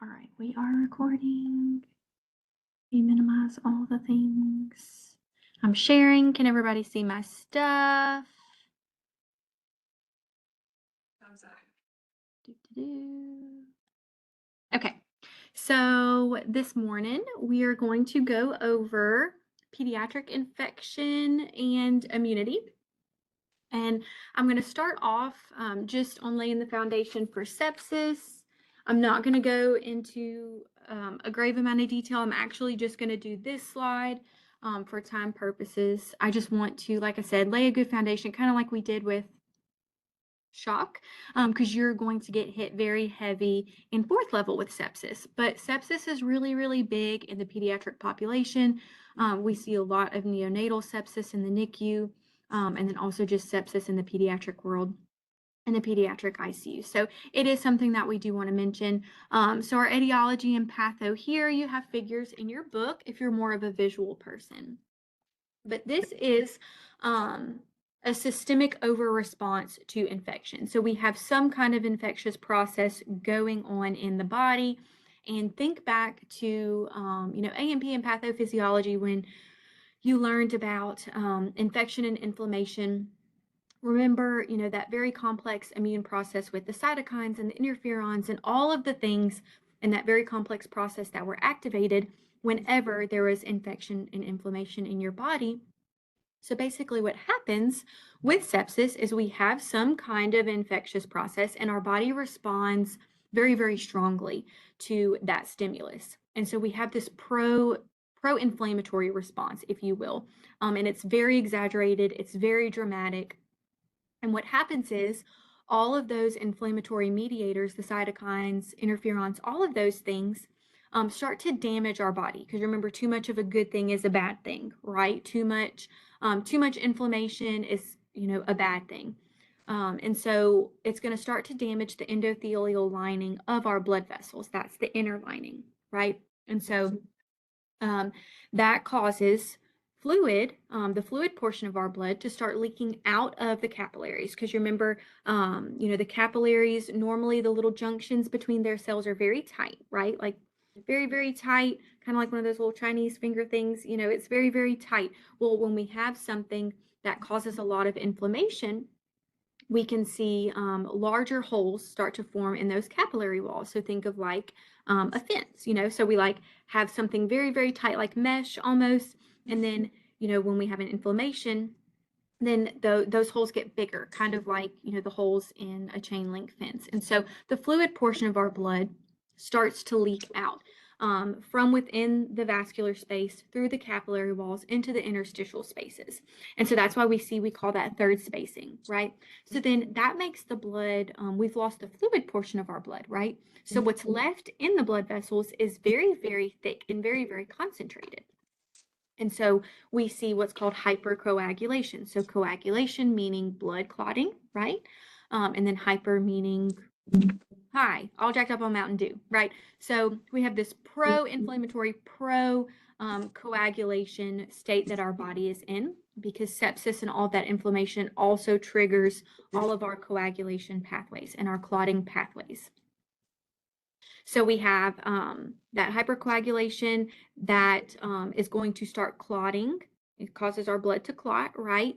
All right, we are recording. We minimize all the things. I'm sharing. Can everybody see my stuff? Okay, so this morning we are going to go over pediatric infection and immunity. And I'm going to start off just on laying the foundation for sepsis. I'm not going to go into a grave amount of detail. I'm actually just going to do this slide for time purposes. I just want to, like I said, lay a good foundation, kind of like we did with shock, because you're going to get hit very heavy in fourth level with sepsis. But sepsis is really, really big in the pediatric population. We see a lot of neonatal sepsis in the NICU, and then also just sepsis in the pediatric world, in the pediatric ICU. So it is something that we do want to mention. So our etiology and patho here, you have figures in your book if you're more of a visual person. But this is a systemic over-response to infection. So we have some kind of infectious process going on in the body. And think back to, A&P and pathophysiology when you learned about infection and inflammation. Remember, that very complex immune process with the cytokines and the interferons and all of the things in that very complex process that were activated whenever there was infection and inflammation in your body. So basically what happens with sepsis is we have some kind of infectious process and our body responds very, very strongly to that stimulus. And so we have this pro-inflammatory response, if you will. And it's very exaggerated, it's very dramatic. And what happens is all of those inflammatory mediators, the cytokines, interferons, all of those things start to damage our body. Because remember, too much of a good thing is a bad thing, right? Too much inflammation is, a bad thing. And so it's going to start to damage the endothelial lining of our blood vessels. That's the inner lining, right? And so that causes fluid, the fluid portion of our blood, to start leaking out of the capillaries. Because you remember, the capillaries, normally the little junctions between their cells are very tight, right? Like very, very tight, kind of like one of those little Chinese finger things. It's very, very tight. Well, when we have something that causes a lot of inflammation, we can see larger holes start to form in those capillary walls. So think of like a fence, so we like have something very, very tight, like mesh almost. And then, when we have an inflammation, then those holes get bigger, kind of like, the holes in a chain link fence. And so the fluid portion of our blood starts to leak out from within the vascular space through the capillary walls into the interstitial spaces. And so that's why we call that third spacing, right? So then that makes the blood, we've lost the fluid portion of our blood, right? So what's left in the blood vessels is very, very thick and very, very concentrated. And so we see what's called hypercoagulation. So coagulation meaning blood clotting, right? And then hyper meaning high, all jacked up on Mountain Dew, right? So we have this pro-inflammatory, pro-coagulation state that our body is in, because sepsis and all that inflammation also triggers all of our coagulation pathways and our clotting pathways. So we have that hypercoagulation that is going to start clotting. It causes our blood to clot, right?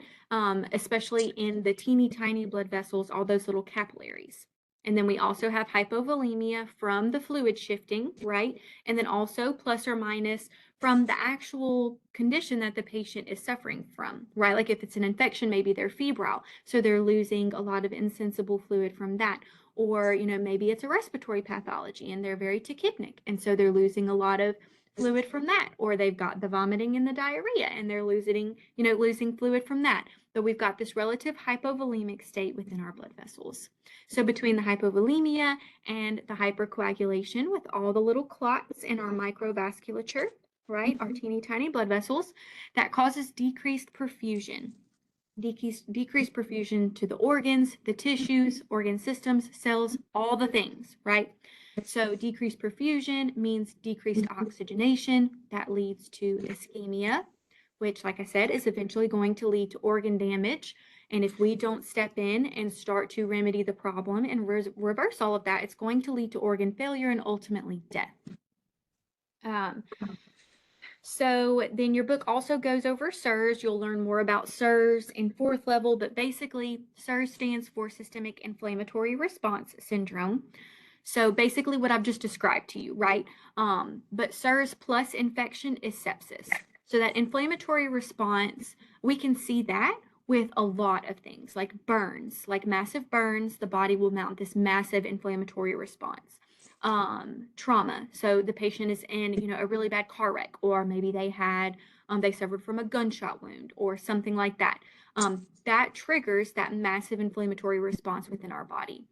Especially in the teeny tiny blood vessels, all those little capillaries. And then we also have hypovolemia from the fluid shifting, right? And then also plus or minus from the actual condition that the patient is suffering from, right? Like if it's an infection, maybe they're febrile, so they're losing a lot of insensible fluid from that. Or, maybe it's a respiratory pathology and they're very tachypnic, and so they're losing a lot of fluid from that. Or they've got the vomiting and the diarrhea and they're losing fluid from that. But we've got this relative hypovolemic state within our blood vessels. So between the hypovolemia and the hypercoagulation with all the little clots in our microvasculature, right, our teeny tiny blood vessels, that causes decreased perfusion. Decreased perfusion to the organs, the tissues, organ systems, cells, all the things, right? So decreased perfusion means decreased oxygenation. That leads to ischemia, which, like I said, is eventually going to lead to organ damage. And if we don't step in and start to remedy the problem and reverse all of that, it's going to lead to organ failure and ultimately death. So then your book also goes over SIRS. You'll learn more about SIRS in 4th level, but basically SIRS stands for Systemic Inflammatory Response Syndrome. So basically what I've just described to you, right? But SIRS plus infection is sepsis. So that inflammatory response, we can see that with a lot of things like burns, like massive burns, the body will mount this massive inflammatory response. Trauma. So the patient is in, a really bad car wreck, or maybe they suffered from a gunshot wound or something like that. That triggers that massive inflammatory response within our body.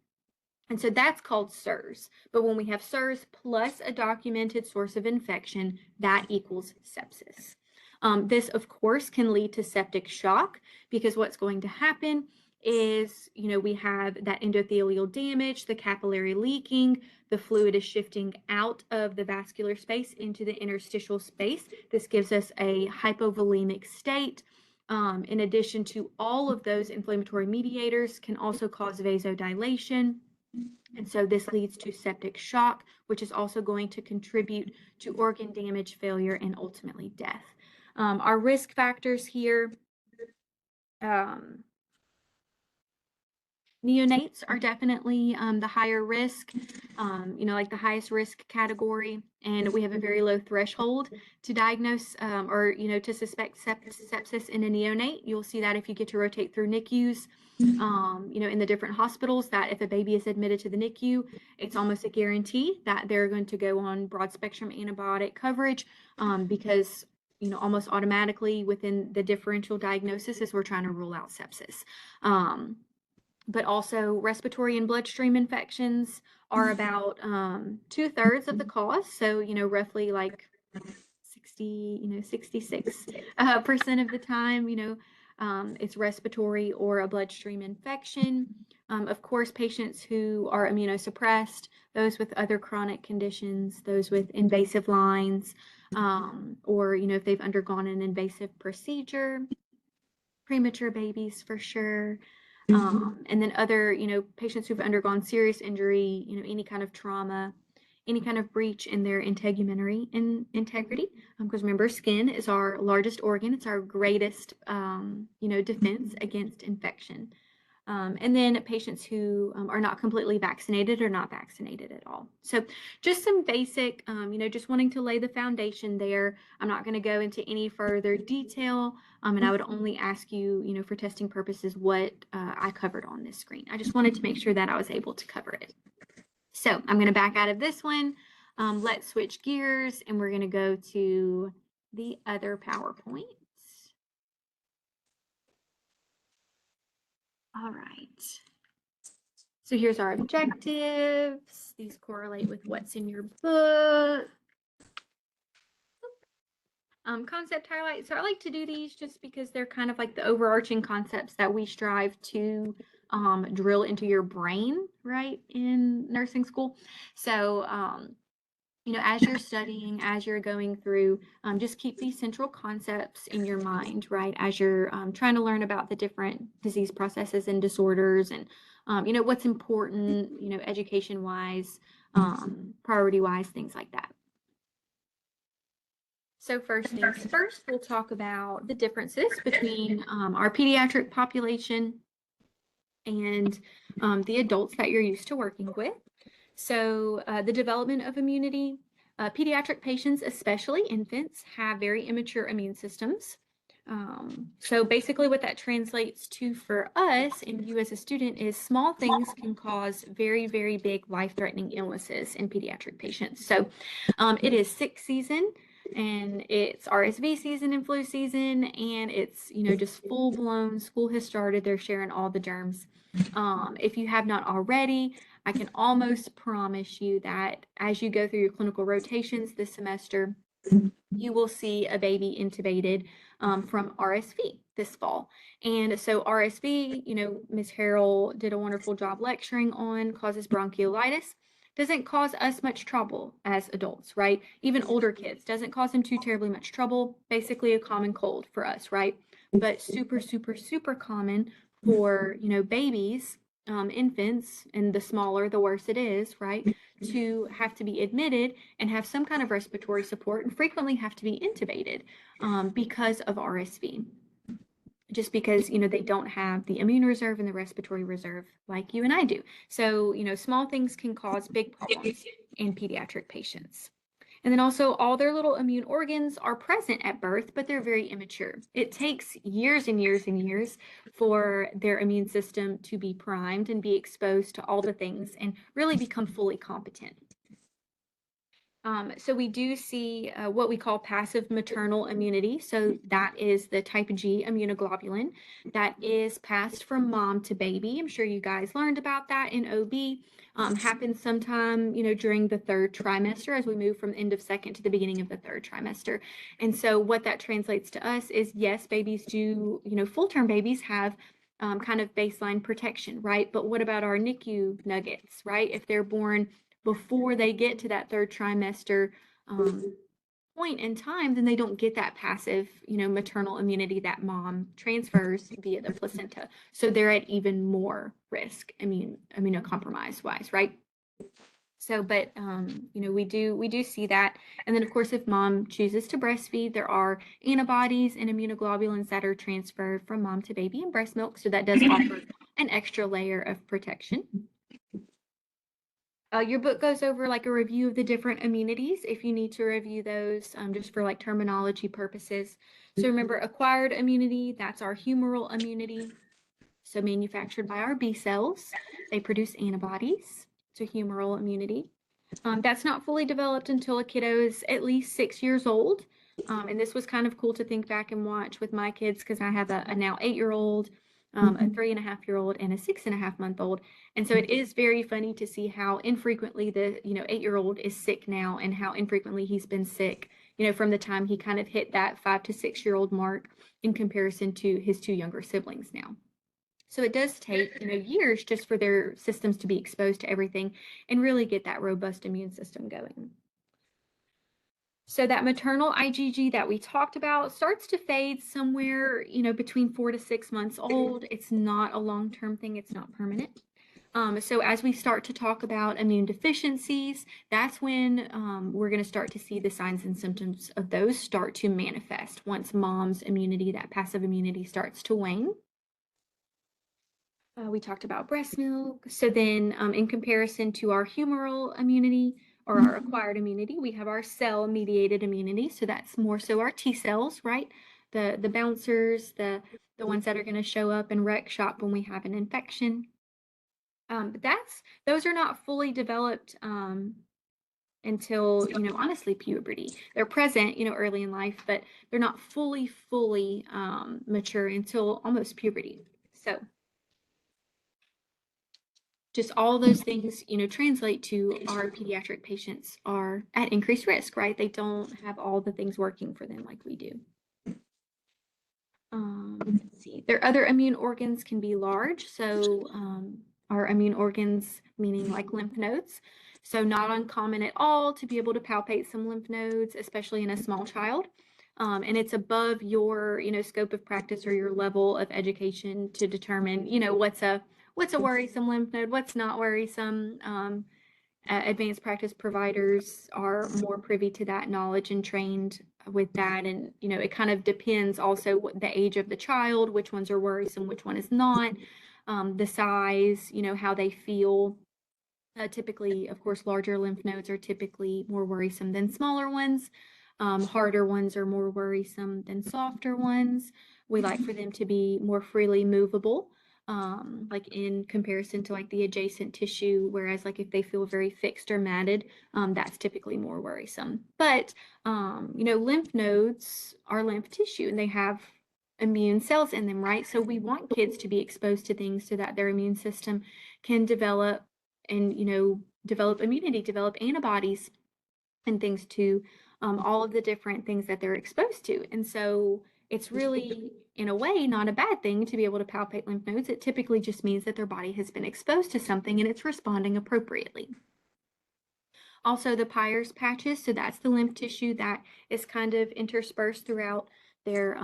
And so that's called SIRS. But when we have SIRS plus a documented source of infection, that equals sepsis. This, of course, can lead to septic shock, because what's going to happen is, we have that endothelial damage, the capillary leaking, the fluid is shifting out of the vascular space into the interstitial space. This gives us a hypovolemic state. In addition to all of those inflammatory mediators, can also cause vasodilation. And so this leads to septic shock, which is also going to contribute to organ damage, failure, and ultimately death. Our risk factors here, neonates are definitely the higher risk, like the highest risk category, and we have a very low threshold to diagnose or to suspect sepsis in a neonate. You'll see that if you get to rotate through NICUs, in the different hospitals, that if a baby is admitted to the NICU, it's almost a guarantee that they're going to go on broad spectrum antibiotic coverage, because almost automatically within the differential diagnosis is we're trying to rule out sepsis. But also respiratory and bloodstream infections are about 2/3 of the cost. So, roughly like 66% of the time, it's respiratory or a bloodstream infection. Of course, patients who are immunosuppressed, those with other chronic conditions, those with invasive lines, or, if they've undergone an invasive procedure, premature babies for sure. And then other, patients who've undergone serious injury, any kind of trauma, any kind of breach in their integumentary integrity. Because remember, skin is our largest organ. It's our greatest, defense against infection. And then patients who are not completely vaccinated or not vaccinated at all. So just some basic, just wanting to lay the foundation there. I'm not going to go into any further detail, and I would only ask you, for testing purposes, what I covered on this screen. I just wanted to make sure that I was able to cover it. So I'm going to back out of this one. Let's switch gears, and we're going to go to the other PowerPoint. All right. So here's our objectives. These correlate with what's in your book. Concept highlights. So I like to do these just because they're kind of like the overarching concepts that we strive to drill into your brain, right, in nursing school. So, as you're studying, as you're going through, just keep these central concepts in your mind, right, as you're trying to learn about the different disease processes and disorders and, what's important, education-wise, priority-wise, things like that. So first things first, we'll talk about the differences between our pediatric population and the adults that you're used to working with. So the development of immunity, pediatric patients, especially infants, have very immature immune systems. So basically what that translates to for us and you as a student is small things can cause very, very big life-threatening illnesses in pediatric patients. So it is sick season, and it's RSV season and flu season, and it's, just full-blown, school has started, they're sharing all the germs. If you have not already, I can almost promise you that as you go through your clinical rotations this semester, you will see a baby intubated from RSV this fall. And so RSV, Ms. Harrell did a wonderful job lecturing on, causes bronchiolitis. Doesn't cause us much trouble as adults, right? Even older kids, doesn't cause them too terribly much trouble. Basically a common cold for us, right? But super, super, super common for, babies, infants, and the smaller, the worse it is, right? To have to be admitted and have some kind of respiratory support and frequently have to be intubated because of RSV. Just because, they don't have the immune reserve and the respiratory reserve like you and I do. So, small things can cause big problems in pediatric patients. And then also all their little immune organs are present at birth, but they're very immature. It takes years and years and years for their immune system to be primed and be exposed to all the things and really become fully competent. So we do see what we call passive maternal immunity. So that is the type G immunoglobulin that is passed from mom to baby. I'm sure you guys learned about that in OB. Happens sometime, during the third trimester as we move from the end of second to the beginning of the third trimester. And so what that translates to us is, yes, babies do, full-term babies have kind of baseline protection, right? But what about our NICU nuggets, right? If they're born before they get to that third trimester point in time, then they don't get that passive, maternal immunity that mom transfers via the placenta. So they're at even more risk, immunocompromised wise, right? So, but we do see that. And then of course, if mom chooses to breastfeed, there are antibodies and immunoglobulins that are transferred from mom to baby in breast milk. So that does offer an extra layer of protection. Your book goes over like a review of the different immunities if you need to review those just for like terminology purposes. So remember, acquired immunity, that's our humoral immunity. So manufactured by our B cells, they produce antibodies to humoral immunity. That's not fully developed until a kiddo is at least 6 years old. And this was kind of cool to think back and watch with my kids because I have a now 8-year-old, a 3.5-year-old, and a 6.5-month-old. And so it is very funny to see how infrequently the 8-year-old is sick now and how infrequently he's been sick, from the time he kind of hit that 5 to 6-year-old mark in comparison to his two younger siblings now. So it does take, years just for their systems to be exposed to everything and really get that robust immune system going. So that maternal IgG that we talked about starts to fade somewhere, between 4 to 6 months old. It's not a long-term thing. It's not permanent. So as we start to talk about immune deficiencies, that's when we're going to start to see the signs and symptoms of those start to manifest once mom's immunity, that passive immunity, starts to wane. We talked about breast milk. So then in comparison to our humoral immunity or our acquired immunity, we have our cell-mediated immunity. So that's more so our T cells, right? The bouncers, the ones that are going to show up and wreck shop when we have an infection. But those are not fully developed until, honestly, puberty. They're present, early in life, but they're not fully mature until almost puberty. So just all those things, translate to our pediatric patients are at increased risk, right? They don't have all the things working for them like we do. Let's see. Their other immune organs can be large. So our immune organs, meaning like lymph nodes. So not uncommon at all to be able to palpate some lymph nodes, especially in a small child. And it's above your, scope of practice or your level of education to determine, what's a worrisome lymph node, what's not worrisome. Advanced practice providers are more privy to that knowledge and trained with that. And, it kind of depends also what the age of the child, which ones are worrisome, which one is not, the size, how they feel. Typically, of course, larger lymph nodes are typically more worrisome than smaller ones. Harder ones are more worrisome than softer ones. We like for them to be more freely movable, like in comparison to like the adjacent tissue, whereas like if they feel very fixed or matted, that's typically more worrisome. But, lymph nodes are lymph tissue and they have immune cells in them, right? So we want kids to be exposed to things so that their immune system can develop and, develop immunity, develop antibodies and things to all of the different things that they're exposed to. And so it's really, in a way, not a bad thing to be able to palpate lymph nodes. It typically just means that their body has been exposed to something and it's responding appropriately. Also, the Peyer's patches, so that's the lymph tissue that is kind of interspersed throughout their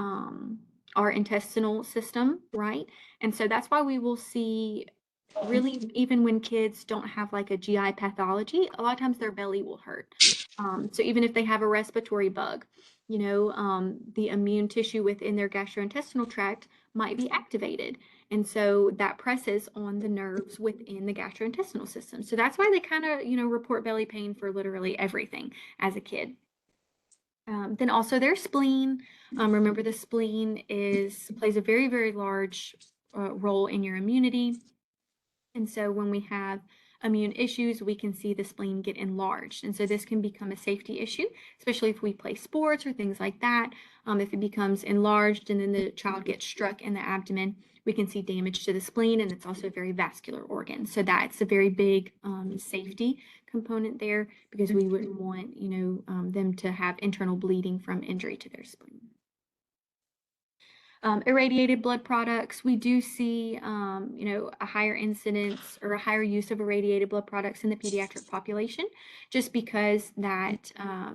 our intestinal system, right? And so that's why we will see really, even when kids don't have like a GI pathology, a lot of times their belly will hurt. So even if they have a respiratory bug, the immune tissue within their gastrointestinal tract might be activated. And so that presses on the nerves within the gastrointestinal system. So that's why they kind of, report belly pain for literally everything as a kid. Then also their spleen. Remember, the spleen plays a very, very large role in your immunity. And so when we have immune issues, we can see the spleen get enlarged. And so this can become a safety issue, especially if we play sports or things like that. If it becomes enlarged and then the child gets struck in the abdomen, we can see damage to the spleen, and it's also a very vascular organ. So that's a very big safety component there, because we wouldn't want, them to have internal bleeding from injury to their spleen. Irradiated blood products, we do see, a higher incidence or a higher use of irradiated blood products in the pediatric population, just because that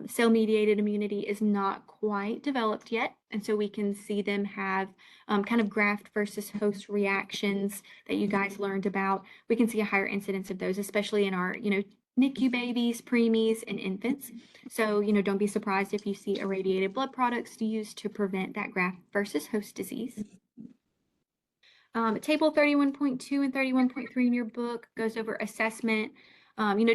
cell-mediated immunity is not quite developed yet. And so we can see them have kind of graft versus host reactions that you guys learned about. We can see a higher incidence of those, especially in our, NICU babies, preemies, and infants. So, don't be surprised if you see irradiated blood products used to prevent that graft versus host disease. Table 31.2 and 31.3 in your book goes over assessment,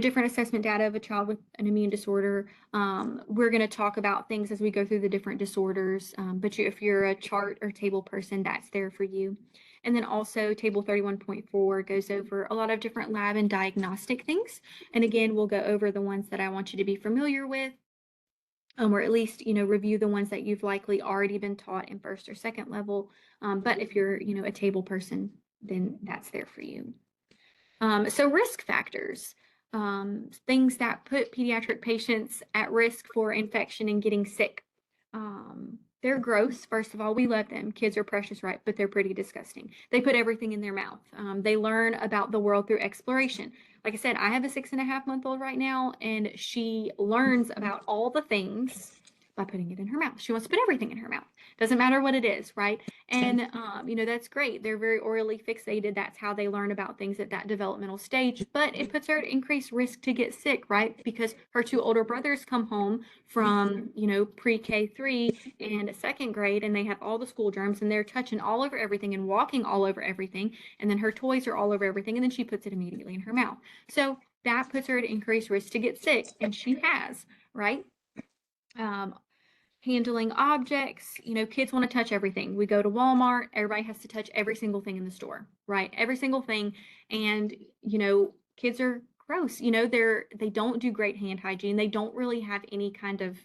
different assessment data of a child with an immune disorder. We're going to talk about things as we go through the different disorders, but if you're a chart or table person, that's there for you. And then also table 31.4 goes over a lot of different lab and diagnostic things. And again, we'll go over the ones that I want you to be familiar with, or at least, review the ones that you've likely already been taught in first or second level. But if you're, a table person, then that's there for you. So risk factors, things that put pediatric patients at risk for infection and getting sick. They're gross. First of all, we love them. Kids are precious, right? But they're pretty disgusting. They put everything in their mouth. They learn about the world through exploration. Like I said, I have a 6.5-month-old right now, and she learns about all the things by putting it in her mouth. She wants to put everything in her mouth. Doesn't matter what it is, right? And, that's great. They're very orally fixated. That's how they learn about things at that developmental stage. But it puts her at increased risk to get sick, right? Because her two older brothers come home from, pre-K 3 and second grade, and they have all the school germs, and they're touching all over everything and walking all over everything. And then her toys are all over everything. And then she puts it immediately in her mouth. So that puts her at increased risk to get sick. And she has, right? Handling objects, kids want to touch everything. We go to Walmart, everybody has to touch every single thing in the store, right? Every single thing. And, kids are gross. They don't do great hand hygiene. They don't really have any kind of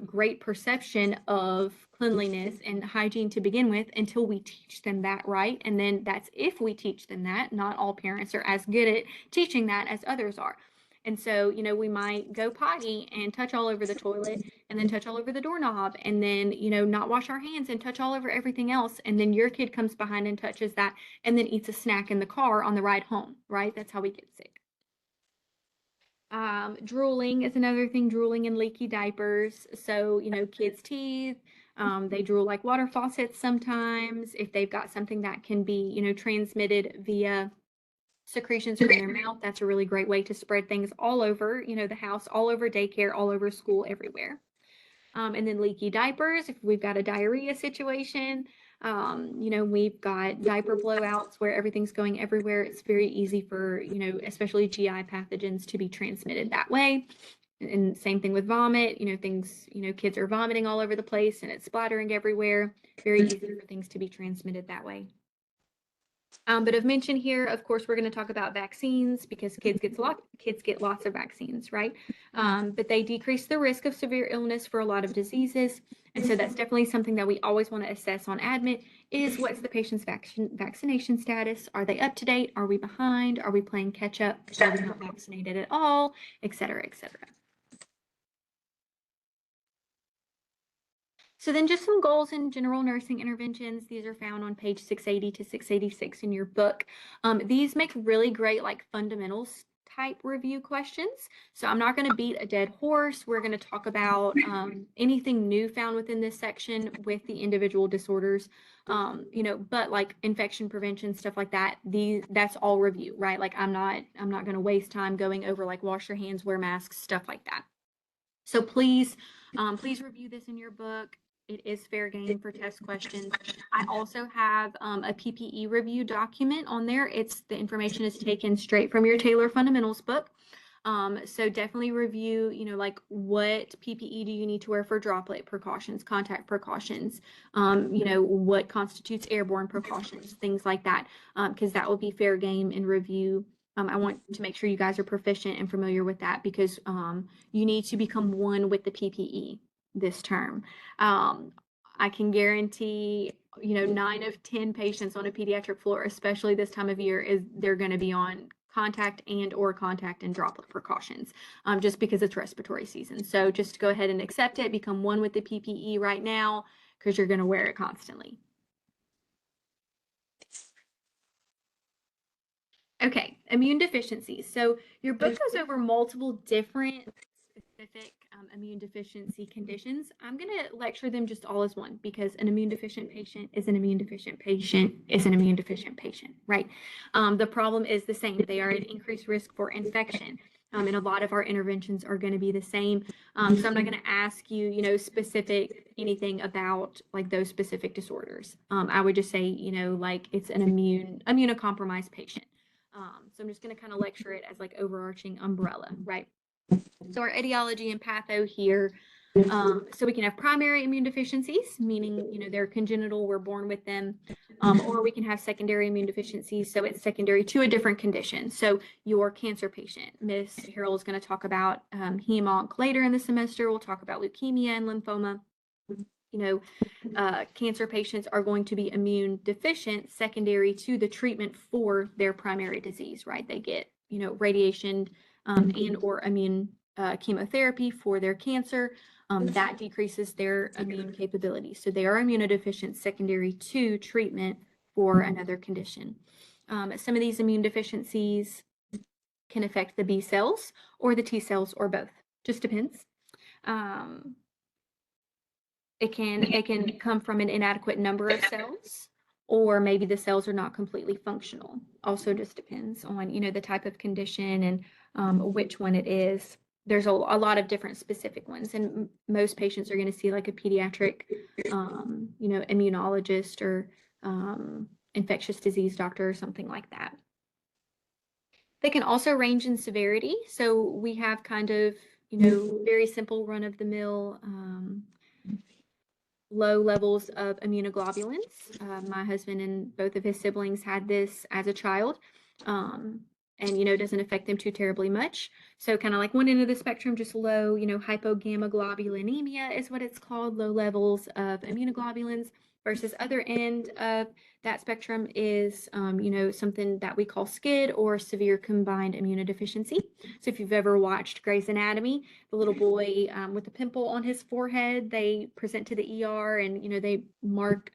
great perception of cleanliness and hygiene to begin with until we teach them that, right? And then that's if we teach them that. Not all parents are as good at teaching that as others are. And so, we might go potty and touch all over the toilet, and then touch all over the doorknob, and then, not wash our hands and touch all over everything else. And then your kid comes behind and touches that, and then eats a snack in the car on the ride home, right? That's how we get sick. Drooling is another thing, drooling and leaky diapers. So, kids' teeth, they drool like water faucets sometimes. If they've got something that can be, transmitted via secretions from their mouth, that's a really great way to spread things all over, the house, all over daycare, all over school, everywhere. And then leaky diapers, if we've got a diarrhea situation, we've got diaper blowouts where everything's going everywhere. It's very easy for, especially GI pathogens to be transmitted that way. And same thing with vomit, things, kids are vomiting all over the place and it's splattering everywhere. Very easy for things to be transmitted that way. But I've mentioned here, of course, we're going to talk about vaccines because kids get lots of vaccines, right? But they decrease the risk of severe illness for a lot of diseases. And so that's definitely something that we always want to assess on admit is what's the patient's vaccination status? Are they up to date? Are we behind? Are we playing catch up? Are we not vaccinated at all? Et cetera, et cetera. So then just some goals in general nursing interventions. These are found on page 680 to 686 in your book. These make really great like fundamentals type review questions. So I'm not going to beat a dead horse. We're going to talk about anything new found within this section with the individual disorders, but like infection prevention, stuff like that, that's all review, right? Like I'm not going to waste time going over like wash your hands, wear masks, stuff like that. So please review this in your book. It is fair game for test questions. I also have a PPE review document on there. The information is taken straight from your Taylor Fundamentals book. So definitely review, like what PPE do you need to wear for droplet precautions, contact precautions, what constitutes airborne precautions, things like that, because that will be fair game in review. I want to make sure you guys are proficient and familiar with that because you need to become one with the PPE this term. I can guarantee, 9 of 10 patients on a pediatric floor, especially this time of year, they're going to be on contact and droplet precautions, just because it's respiratory season. So just go ahead and accept it, become one with the PPE right now, because you're going to wear it constantly. Okay, immune deficiencies. So your book goes over multiple different specific immune deficiency conditions. I'm going to lecture them just all as one because an immune deficient patient is an immune deficient patient is an immune deficient patient, right? The problem is the same. They are at increased risk for infection. And a lot of our interventions are going to be the same. So I'm not going to ask you, specific anything about like those specific disorders. I would just say, like it's an immunocompromised patient. So I'm just going to kind of lecture it as like overarching umbrella, right? So our etiology and patho here. So we can have primary immune deficiencies, meaning, they're congenital, we're born with them, or we can have secondary immune deficiencies. So it's secondary to a different condition. So your cancer patient, Miss Harrell is going to talk about hem-onc later in the semester. We'll talk about leukemia and lymphoma. Cancer patients are going to be immune deficient secondary to the treatment for their primary disease, right? They get, radiation and or immune chemotherapy for their cancer. That decreases their immune capability. So they are immunodeficient secondary to treatment for another condition. Some of these immune deficiencies can affect the B cells or the T cells or both. Just depends. It can come from an inadequate number of cells, or maybe the cells are not completely functional. Also just depends on, the type of condition and which one it is. There's a lot of different specific ones, and most patients are going to see like a pediatric, immunologist or infectious disease doctor or something like that. They can also range in severity. So we have kind of, very simple run-of-the-mill low levels of immunoglobulins. My husband and both of his siblings had this as a child, and doesn't affect them too terribly much. So kind of like one end of the spectrum, just low, hypogammaglobulinemia is what it's called, low levels of immunoglobulins, versus other end of that spectrum is, something that we call SCID, or severe combined immunodeficiency. So if you've ever watched Grey's Anatomy, the little boy with the pimple on his forehead, they present to the ER and, they mark,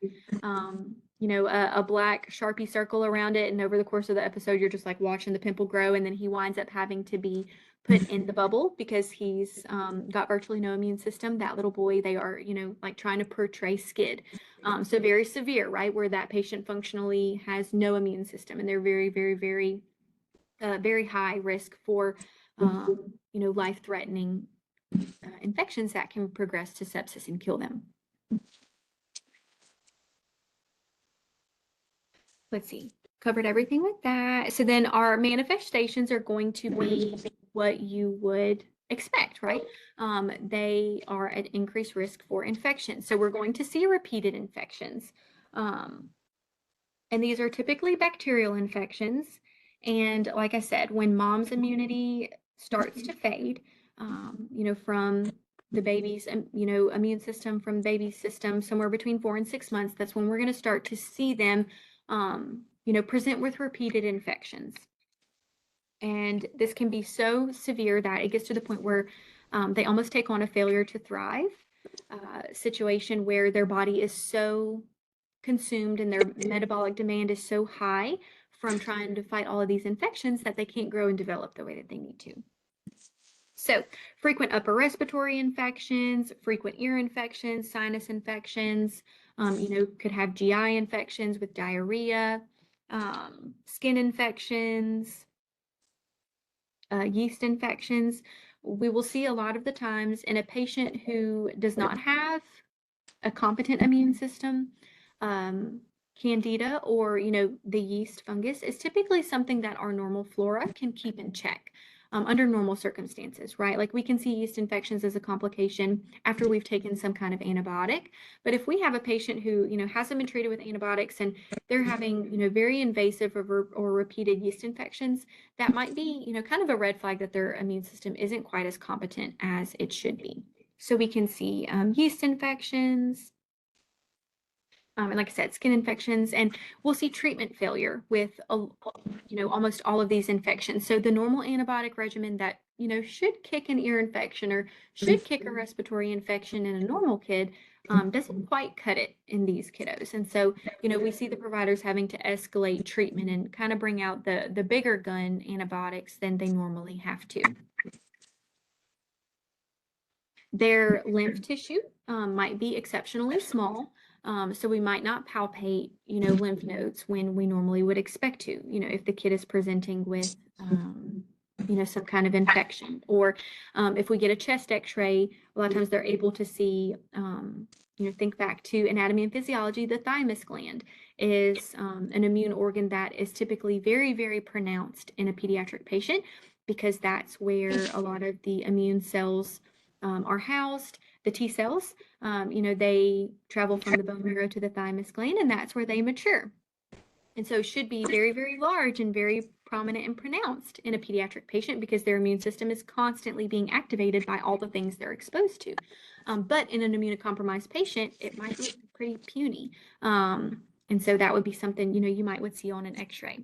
a black Sharpie circle around it. And over the course of the episode, you're just like watching the pimple grow. And then he winds up having to be put in the bubble because he's got virtually no immune system. That little boy, they are, like trying to portray SCID. So very severe, right? Where that patient functionally has no immune system and they're very, very, very, very high risk for, life-threatening infections that can progress to sepsis and kill them. Let's see, covered everything with that. So then our manifestations are going to be what you would expect, right? They are at increased risk for infection. So we're going to see repeated infections. And these are typically bacterial infections. And like I said, when mom's immunity starts to fade, from the baby's, immune system, from baby's system, somewhere between 4 and 6 months, that's when we're going to start to see them, present with repeated infections. And this can be so severe that it gets to the point where they almost take on a failure to thrive situation where their body is so consumed and their metabolic demand is so high from trying to fight all of these infections that they can't grow and develop the way that they need to. So frequent upper respiratory infections, frequent ear infections, sinus infections, could have GI infections with diarrhea, skin infections, yeast infections. We will see a lot of the times in a patient who does not have a competent immune system, candida or the yeast fungus is typically something that our normal flora can keep in check under normal circumstances, right? Like we can see yeast infections as a complication after we've taken some kind of antibiotic. But if we have a patient who hasn't been treated with antibiotics and they're having very invasive or repeated yeast infections, that might be kind of a red flag that their immune system isn't quite as competent as it should be. So we can see yeast infections, and like I said, skin infections, and we'll see treatment failure with almost all of these infections. So the normal antibiotic regimen that should kick an ear infection or should kick a respiratory infection in a normal kid doesn't quite cut it in these kiddos. And so we see the providers having to escalate treatment and kind of bring out the bigger gun antibiotics than they normally have to. Their lymph tissue might be exceptionally small, so we might not palpate, lymph nodes when we normally would expect to, if the kid is presenting with, some kind of infection. Or if we get a chest x-ray, a lot of times they're able to see, think back to anatomy and physiology, the thymus gland is an immune organ that is typically very, very pronounced in a pediatric patient because that's where a lot of the immune cells are housed. The T cells, they travel from the bone marrow to the thymus gland, and that's where they mature. And so should be very, very large and very prominent and pronounced in a pediatric patient because their immune system is constantly being activated by all the things they're exposed to. But in an immunocompromised patient, it might look pretty puny. And so that would be something, you would see on an x-ray.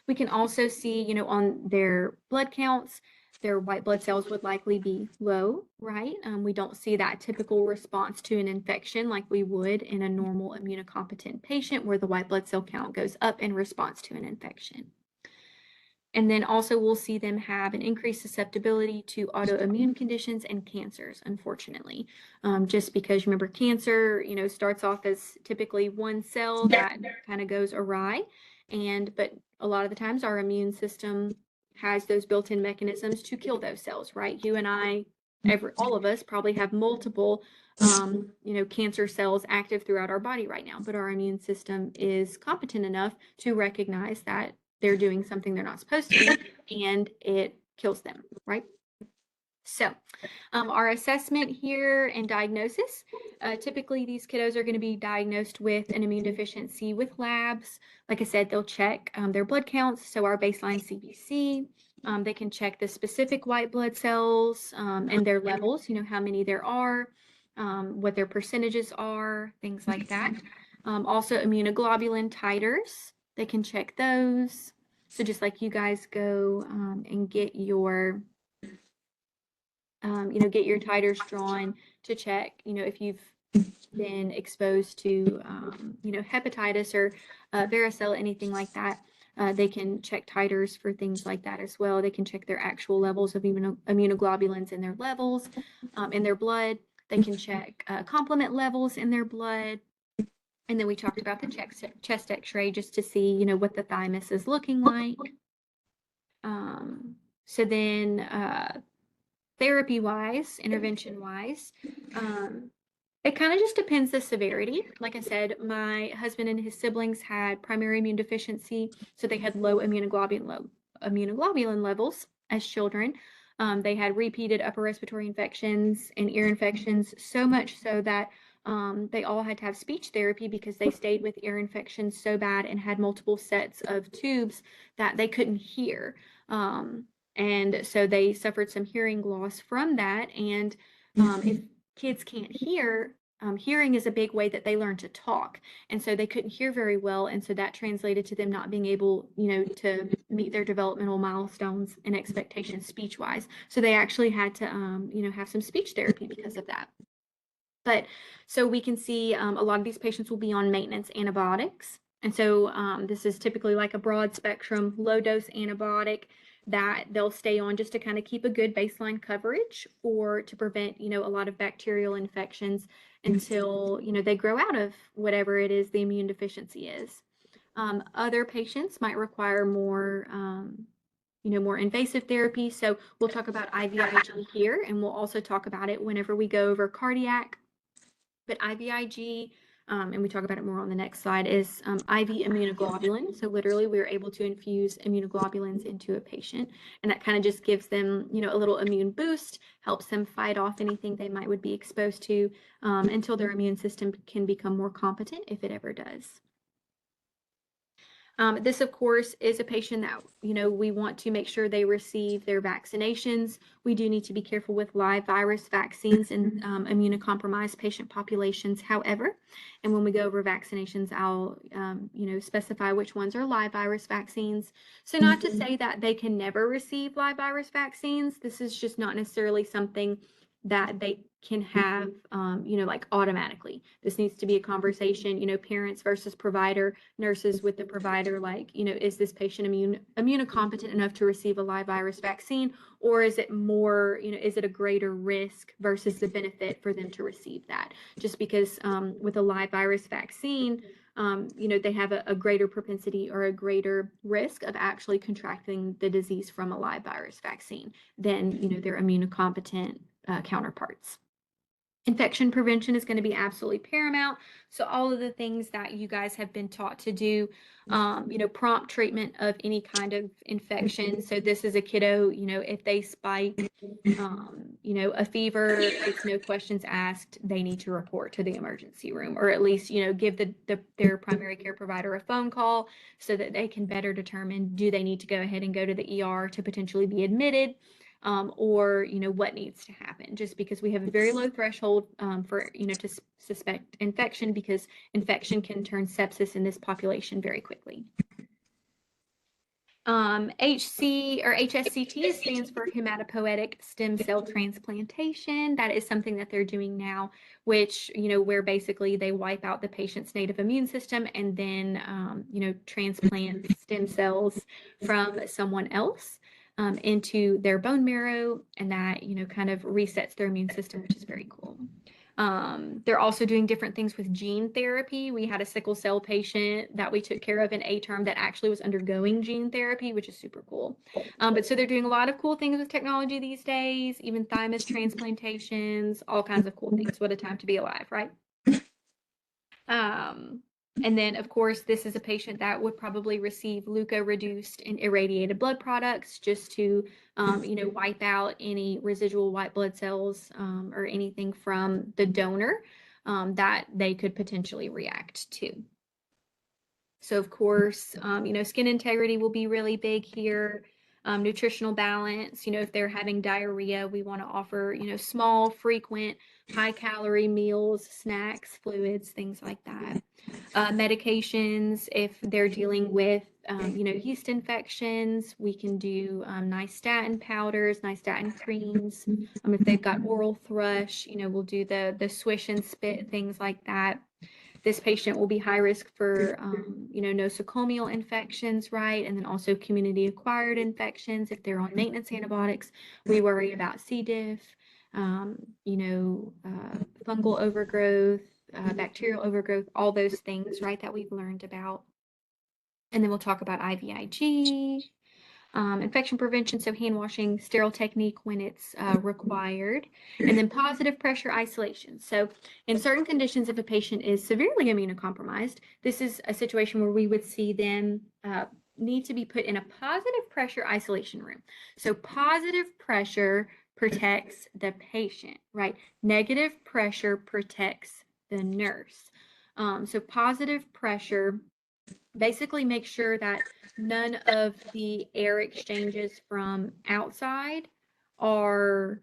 We can also see, on their blood counts, their white blood cells would likely be low, right? We don't see that typical response to an infection like we would in a normal immunocompetent patient where the white blood cell count goes up in response to an infection. And then also we'll see them have an increased susceptibility to autoimmune conditions and cancers, unfortunately. Just because remember cancer, starts off as typically one cell that kind of goes awry. But a lot of the times our immune system has those built-in mechanisms to kill those cells, right? You and I, all of us probably have multiple, cancer cells active throughout our body right now, but our immune system is competent enough to recognize that they're doing something they're not supposed to be, and it kills them, right? So our assessment here and diagnosis, typically these kiddos are going to be diagnosed with an immune deficiency with labs. Like I said, they'll check their blood counts, so our baseline CBC. They can check the specific white blood cells and their levels, how many there are, what their percentages are, things like that. Also immunoglobulin titers, they can check those. So just like you guys go and get your get your titers drawn to check, if you've been exposed to, hepatitis or varicella, anything like that. They can check titers for things like that as well. They can check their actual levels of immunoglobulins in their levels, in their blood. They can check complement levels in their blood. And then we talked about the chest x-ray just to see, what the thymus is looking like. So then therapy-wise, intervention-wise, it kind of just depends the severity. Like I said, my husband and his siblings had primary immune deficiency, so they had low immunoglobulin levels as children. They had repeated upper respiratory infections and ear infections, so much so that they all had to have speech therapy because they stayed with ear infections so bad and had multiple sets of tubes that they couldn't hear. And so they suffered some hearing loss from that. And if kids can't hear, hearing is a big way that they learn to talk. And so they couldn't hear very well. And so that translated to them not being able, to meet their developmental milestones and expectations speech-wise. So they actually had to, have some speech therapy because of that. But so we can see a lot of these patients will be on maintenance antibiotics. And so this is typically like a broad spectrum, low dose antibiotic that they'll stay on just to kind of keep a good baseline coverage to prevent, a lot of bacterial infections until, they grow out of whatever it is the immune deficiency is. Other patients might require more invasive therapy. So we'll talk about IVIG here, and we'll also talk about it whenever we go over cardiac. But IVIG, and we talk about it more on the next slide, is IV immunoglobulin. So literally, we're able to infuse immunoglobulins into a patient, and that kind of just gives them, a little immune boost, helps them fight off anything they would be exposed to until their immune system can become more competent, if it ever does. This, of course, is a patient that, we want to make sure they receive their vaccinations. We do need to be careful with live virus vaccines in immunocompromised patient populations, however. And when we go over vaccinations, I'll, specify which ones are live virus vaccines. So not to say that they can never receive live virus vaccines. This is just not necessarily something that they can have, like automatically. This needs to be a conversation, parents versus provider, nurses with the provider, like, is this patient immunocompetent enough to receive a live virus vaccine, or is it more, is it a greater risk versus the benefit for them to receive that? Just because with a live virus vaccine, they have a greater propensity or a greater risk of actually contracting the disease from a live virus vaccine than, their immunocompetent counterparts. Infection prevention is going to be absolutely paramount. So all of the things that you guys have been taught to do, prompt treatment of any kind of infection. So this is a kiddo, if they spike, a fever, it's no questions asked. They need to report to the emergency room, or at least, give their primary care provider a phone call so that they can better determine, do they need to go ahead and go to the ER to potentially be admitted? Or what needs to happen, just because we have a very low threshold for to suspect infection, because infection can turn sepsis in this population very quickly. HC or HSCT stands for hematopoietic stem cell transplantation. That is something that they're doing now, which, where basically they wipe out the patient's native immune system and then, transplant stem cells from someone else into their bone marrow, and that, kind of resets their immune system, which is very cool. They're also doing different things with gene therapy. We had a sickle cell patient that we took care of in A-term that actually was undergoing gene therapy, which is super cool. But so they're doing a lot of cool things with technology these days, even thymus transplantations, all kinds of cool things. What a time to be alive, right? And then, of course, this is a patient that would probably receive leukoreduced and irradiated blood products just to, wipe out any residual white blood cells or anything from the donor that they could potentially react to. So, of course, skin integrity will be really big here. Nutritional balance, if they're having diarrhea, we want to offer, small, frequent, high-calorie meals, snacks, fluids, things like that. Medications, if they're dealing with, yeast infections, we can do nystatin powders, nystatin creams. If they've got oral thrush, we'll do the swish and spit, things like that. This patient will be high risk for, nosocomial infections, right? And then also community-acquired infections. If they're on maintenance antibiotics, we worry about C. diff, fungal overgrowth, bacterial overgrowth, all those things, right, that we've learned about. And then we'll talk about IVIG, infection prevention, so hand washing, sterile technique when it's required, and then positive pressure isolation. So in certain conditions, if a patient is severely immunocompromised, this is a situation where we would see them need to be put in a positive pressure isolation room. So positive pressure protects the patient, right? Negative pressure protects the nurse. So positive pressure basically make sure that none of the air exchanges from outside are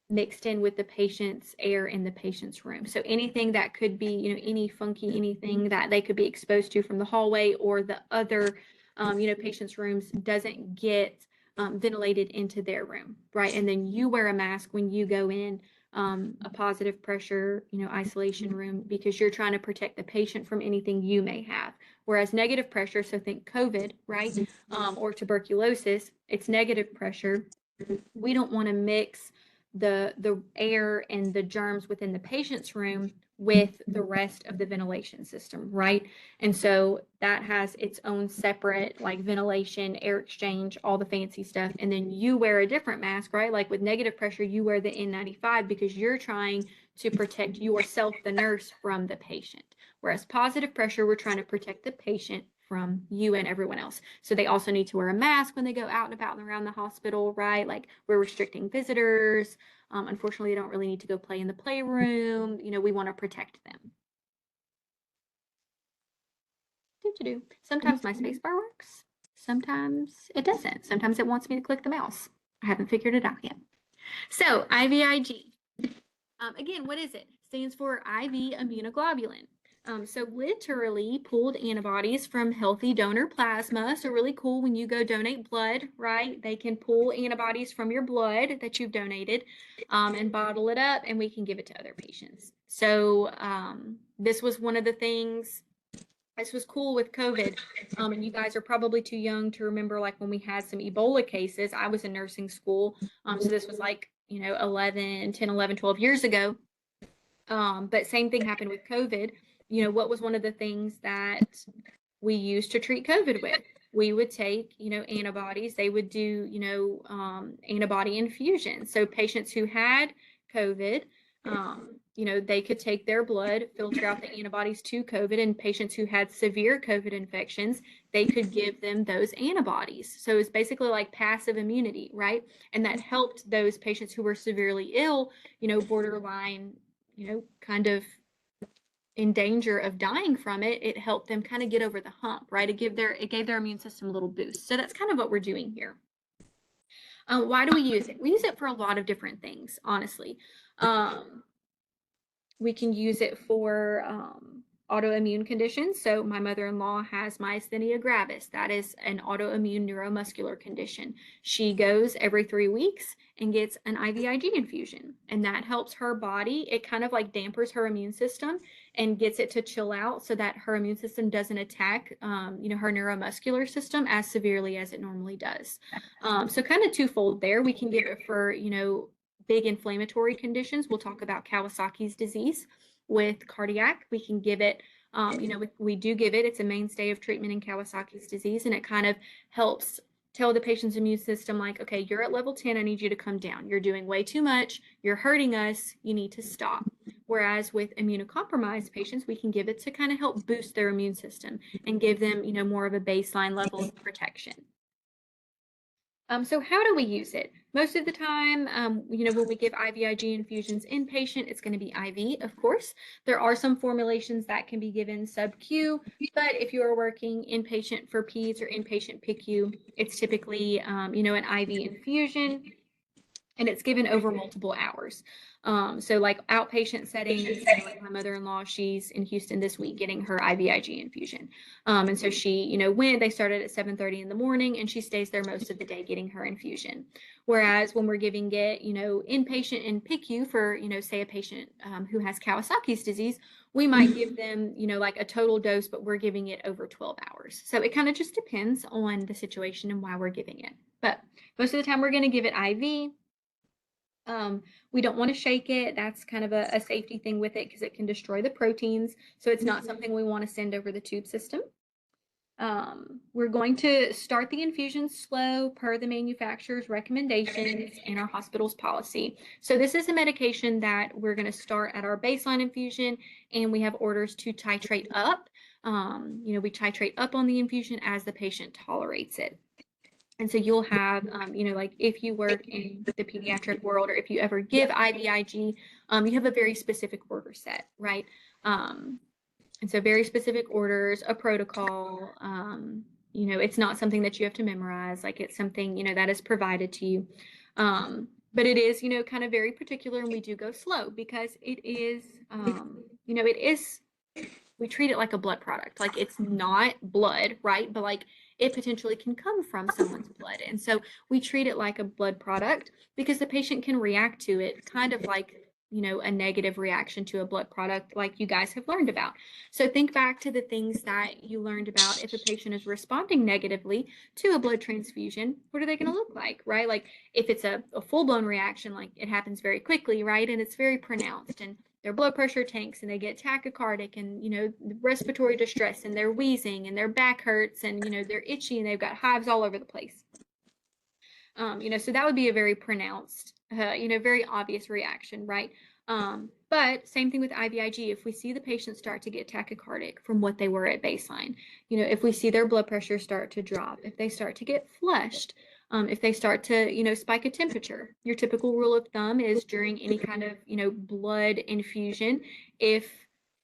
mixed in with the patient's air in the patient's room. So anything that could be, any funky, anything that they could be exposed to from the hallway or the other, patient's rooms doesn't get ventilated into their room, right? And then you wear a mask when you go in a positive pressure, isolation room, because you're trying to protect the patient from anything you may have, Whereas negative pressure, so think COVID, right? Or tuberculosis, it's negative pressure. We don't want to mix the air and the germs within the patient's room with the rest of the ventilation system, right? And so that has its own separate like ventilation, air exchange, all the fancy stuff. And then you wear a different mask, right? Like with negative pressure, you wear the N95 because you're trying to protect yourself, the nurse, from the patient. Whereas positive pressure, we're trying to protect the patient from you and everyone else. So they also need to wear a mask when they go out and about and around the hospital, right? Like we're restricting visitors. Unfortunately, they don't really need to go play in the playroom. We want to protect them. Sometimes my spacebar works. Sometimes it doesn't. Sometimes it wants me to click the mouse. I haven't figured it out yet. So IVIG. Again, what is it? Stands for IV immunoglobulin. So literally pooled antibodies from healthy donor plasma. So really cool when you go donate blood, right? They can pull antibodies from your blood that you've donated and bottle it up, and we can give it to other patients. So this was one of the things. This was cool with COVID. And you guys are probably too young to remember like when we had some Ebola cases. I was in nursing school. So this was like, 10, 11, 12 years ago. But same thing happened with COVID. What was one of the things that we used to treat COVID with? We would take, antibodies. They would do, antibody infusion. So patients who had COVID, they could take their blood, filter out the antibodies to COVID, and patients who had severe COVID infections, they could give them those antibodies. So it's basically like passive immunity, right? And that helped those patients who were severely ill, borderline, kind of in danger of dying from it. It helped them kind of get over the hump, right? It gave their immune system a little boost. So that's kind of what we're doing here. Why do we use it? We use it for a lot of different things, honestly. We can use it for autoimmune conditions. So my mother-in-law has myasthenia gravis. That is an autoimmune neuromuscular condition. She goes every 3 weeks and gets an IVIG infusion, and that helps her body. It kind of like dampers her immune system and gets it to chill out so that her immune system doesn't attack, her neuromuscular system as severely as it normally does. So kind of twofold there. We can give it for, big inflammatory conditions. We'll talk about Kawasaki's disease. With cardiac, we can give it, we do give it. It's a mainstay of treatment in Kawasaki's disease, and it kind of helps tell the patient's immune system like, okay, you're at level 10, I need you to come down. You're doing way too much. You're hurting us. You need to stop. Whereas with immunocompromised patients, we can give it to kind of help boost their immune system and give them, more of a baseline level of protection. So how do we use it? Most of the time, when we give IVIG infusions inpatient, it's going to be IV, of course. There are some formulations that can be given sub-Q, but if you are working inpatient for peds or inpatient PICU, it's typically, an IV infusion, and it's given over multiple hours. So like outpatient settings, like my mother-in-law, she's in Houston this week getting her IVIG infusion. And so she, they started at 7:30 in the morning, and she stays there most of the day getting her infusion. Whereas when we're giving it, inpatient in PICU for, say a patient who has Kawasaki's disease, we might give them, like a total dose, but we're giving it over 12 hours. So it kind of just depends on the situation and why we're giving it. But most of the time we're going to give it IV. We don't want to shake it. That's kind of a safety thing with it because it can destroy the proteins. So it's not something we want to send over the tube system. We're going to start the infusion slow per the manufacturer's recommendations and our hospital's policy. So this is a medication that we're going to start at our baseline infusion, and we have orders to titrate up. We titrate up on the infusion as the patient tolerates it. And so you'll have, like if you work in the pediatric world or if you ever give IVIG, you have a very specific order set, right? And so very specific orders, a protocol, it's not something that you have to memorize, like it's something, that is provided to you. But it is, kind of very particular, and we do go slow because it is, we treat it like a blood product. Like it's not blood, right? But like it potentially can come from someone's blood. And so we treat it like a blood product because the patient can react to it kind of like a negative reaction to a blood product like you guys have learned about. So think back to the things that you learned about. If a patient is responding negatively to a blood transfusion, what are they going to look like, right? Like if it's a full-blown reaction, like it happens very quickly, right? And it's very pronounced, and their blood pressure tanks, and they get tachycardic, and respiratory distress, and they're wheezing, and their back hurts, and they're itchy, and they've got hives all over the place. So that would be a very pronounced, very obvious reaction, right? But same thing with IVIG. If we see the patient start to get tachycardic from what they were at baseline, if we see their blood pressure start to drop, if they start to get flushed, if they start to, spike a temperature, your typical rule of thumb is during any kind of, blood infusion, if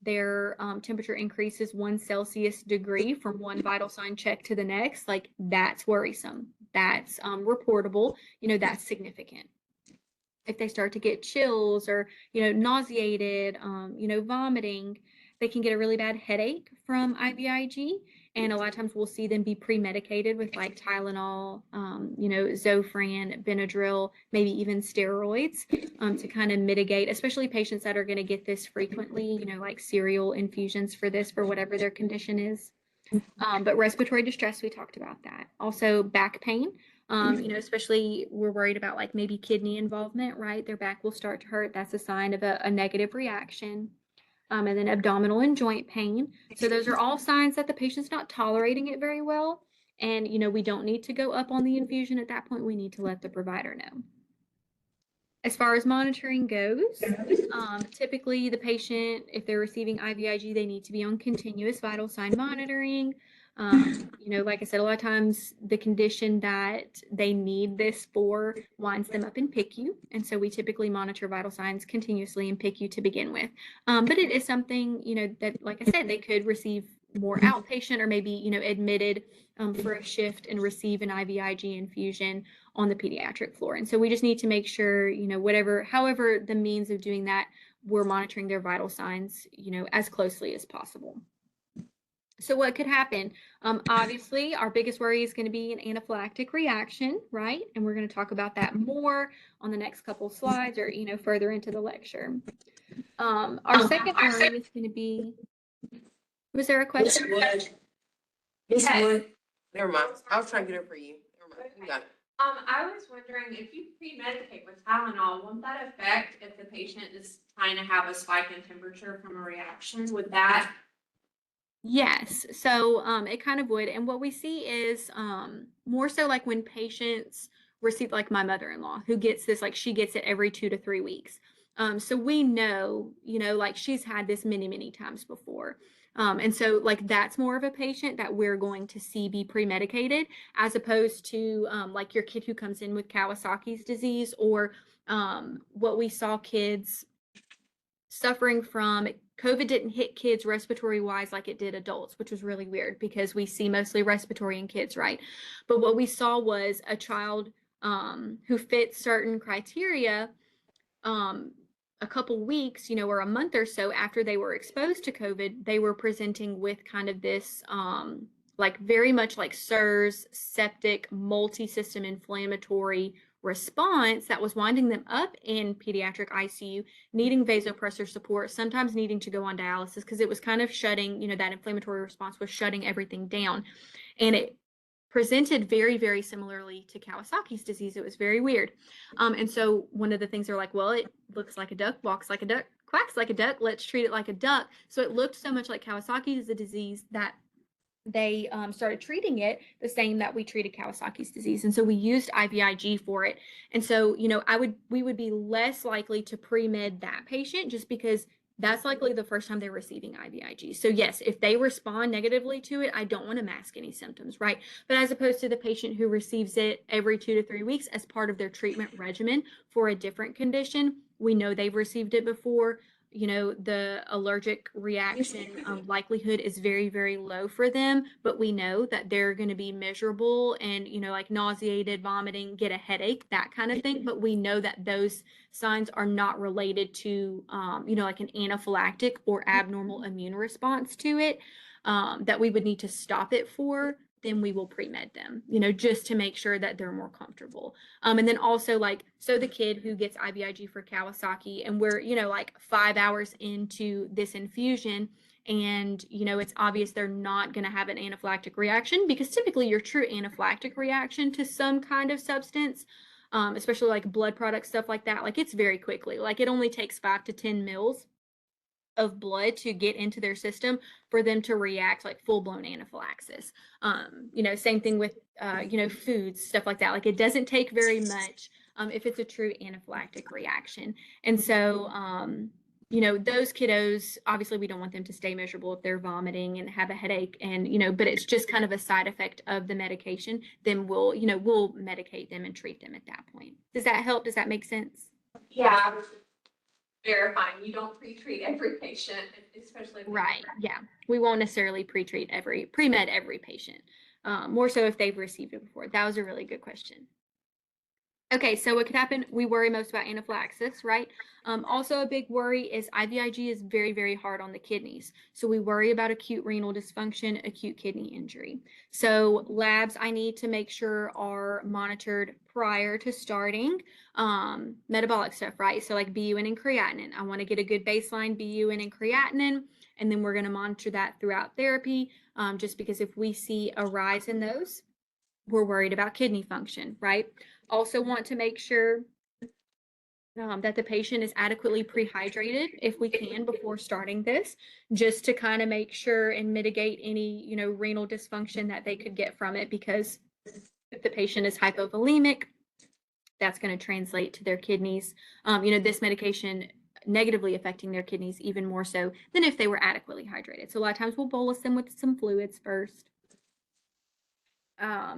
their temperature increases 1 Celsius degree from one vital sign check to the next, like that's worrisome. That's reportable, that's significant. If they start to get chills or, nauseated, vomiting, they can get a really bad headache from IVIG. And a lot of times we'll see them be pre-medicated with like Tylenol, Zofran, Benadryl, maybe even steroids to kind of mitigate, especially patients that are going to get this frequently, like serial infusions for this, for whatever their condition is. But respiratory distress, we talked about that. Also back pain, especially we're worried about like maybe kidney involvement, right? Their back will start to hurt. That's a sign of a negative reaction. And then abdominal and joint pain. So those are all signs that the patient's not tolerating it very well. And, we don't need to go up on the infusion at that point. We need to let the provider know. As far as monitoring goes, typically the patient, if they're receiving IVIG, they need to be on continuous vital sign monitoring. Like I said, a lot of times the condition that they need this for winds them up in PICU. And so we typically monitor vital signs continuously in PICU to begin with. But it is something, that, like I said, they could receive more outpatient or maybe, admitted for a shift and receive an IVIG infusion on the pediatric floor. And so we just need to make sure, however the means of doing that, we're monitoring their vital signs, as closely as possible. So what could happen? Obviously, our biggest worry is going to be an anaphylactic reaction, right? And we're going to talk about that more on the next couple slides or, further into the lecture. Our second worry is going to be, was there a question? Miss Wood. Never mind. I was trying to get it for you. Never mind. You got it. I was wondering if you pre-medicate with Tylenol, won't that affect if the patient is trying to have a spike in temperature from a reaction? Would that? Yes, so it kind of would. And what we see is more so like when patients receive, like my mother-in-law who gets this, like she gets it every 2 to 3 weeks. So we know, like she's had this many, many times before. And so like that's more of a patient that we're going to see be pre-medicated as opposed to like your kid who comes in with Kawasaki's disease or what we saw kids suffering from. COVID didn't hit kids respiratory wise like it did adults, which was really weird because we see mostly respiratory in kids, right? But what we saw was a child who fit certain criteria a couple weeks, or a month or so after they were exposed to COVID, they were presenting with kind of this like very much like SIRS, septic, multi-system inflammatory response that was winding them up in pediatric ICU, needing vasopressor support, sometimes needing to go on dialysis because it was kind of shutting, that inflammatory response was shutting everything down. And it presented very, very similarly to Kawasaki's disease. It was very weird. And so one of the things they're like, well, it looks like a duck, walks like a duck, quacks like a duck. Let's treat it like a duck. So it looked so much like Kawasaki's disease that they started treating it the same that we treated Kawasaki's disease. And so we used IVIG for it. And so, we would be less likely to pre-med that patient just because that's likely the first time they're receiving IVIG. So yes, if they respond negatively to it, I don't want to mask any symptoms, right? But as opposed to the patient who receives it every 2 to 3 weeks as part of their treatment regimen for a different condition, we know they've received it before. The allergic reaction likelihood is very, very low for them, but we know that they're going to be miserable and, like nauseated, vomiting, get a headache, that kind of thing. But we know that those signs are not related to, like an anaphylactic or abnormal immune response to it that we would need to stop it for. then we will pre-med them, just to make sure that they're more comfortable. And then also like, so the kid who gets IVIG for Kawasaki and we're, like 5 hours into this infusion and, it's obvious they're not going to have an anaphylactic reaction, because typically your true anaphylactic reaction to some kind of substance, especially like blood products, stuff like that, like it's very quickly, like it only takes 5 to 10 mils of blood to get into their system for them to react like full-blown anaphylaxis. Same thing with foods, stuff like that. Like it doesn't take very much if it's a true anaphylactic reaction. And so those kiddos, obviously we don't want them to stay miserable if they're vomiting and have a headache, and but it's just kind of a side effect of the medication. Then we'll medicate them and treat them at that point. Does that help? Does that make sense? Yeah, verifying you don't pre-treat every patient, especially if they Right. Yeah. We won't necessarily pre-med every patient. More so if they've received it before. That was a really good question. Okay, so what could happen? We worry most about anaphylaxis, right? Also, a big worry is IVIG is very, very hard on the kidneys. So we worry about acute renal dysfunction, acute kidney injury. So labs I need to make sure are monitored prior to starting. Metabolic stuff, right? So like BUN and creatinine. I want to get a good baseline BUN and creatinine, and then we're going to monitor that throughout therapy, just because if we see a rise in those, we're worried about kidney function, right? Also want to make sure that the patient is adequately prehydrated if we can before starting this, just to kind of make sure and mitigate any, renal dysfunction that they could get from it, because if the patient is hypovolemic, that's going to translate to their kidneys. This medication negatively affecting their kidneys even more so than if they were adequately hydrated. So a lot of times we'll bolus them with some fluids first.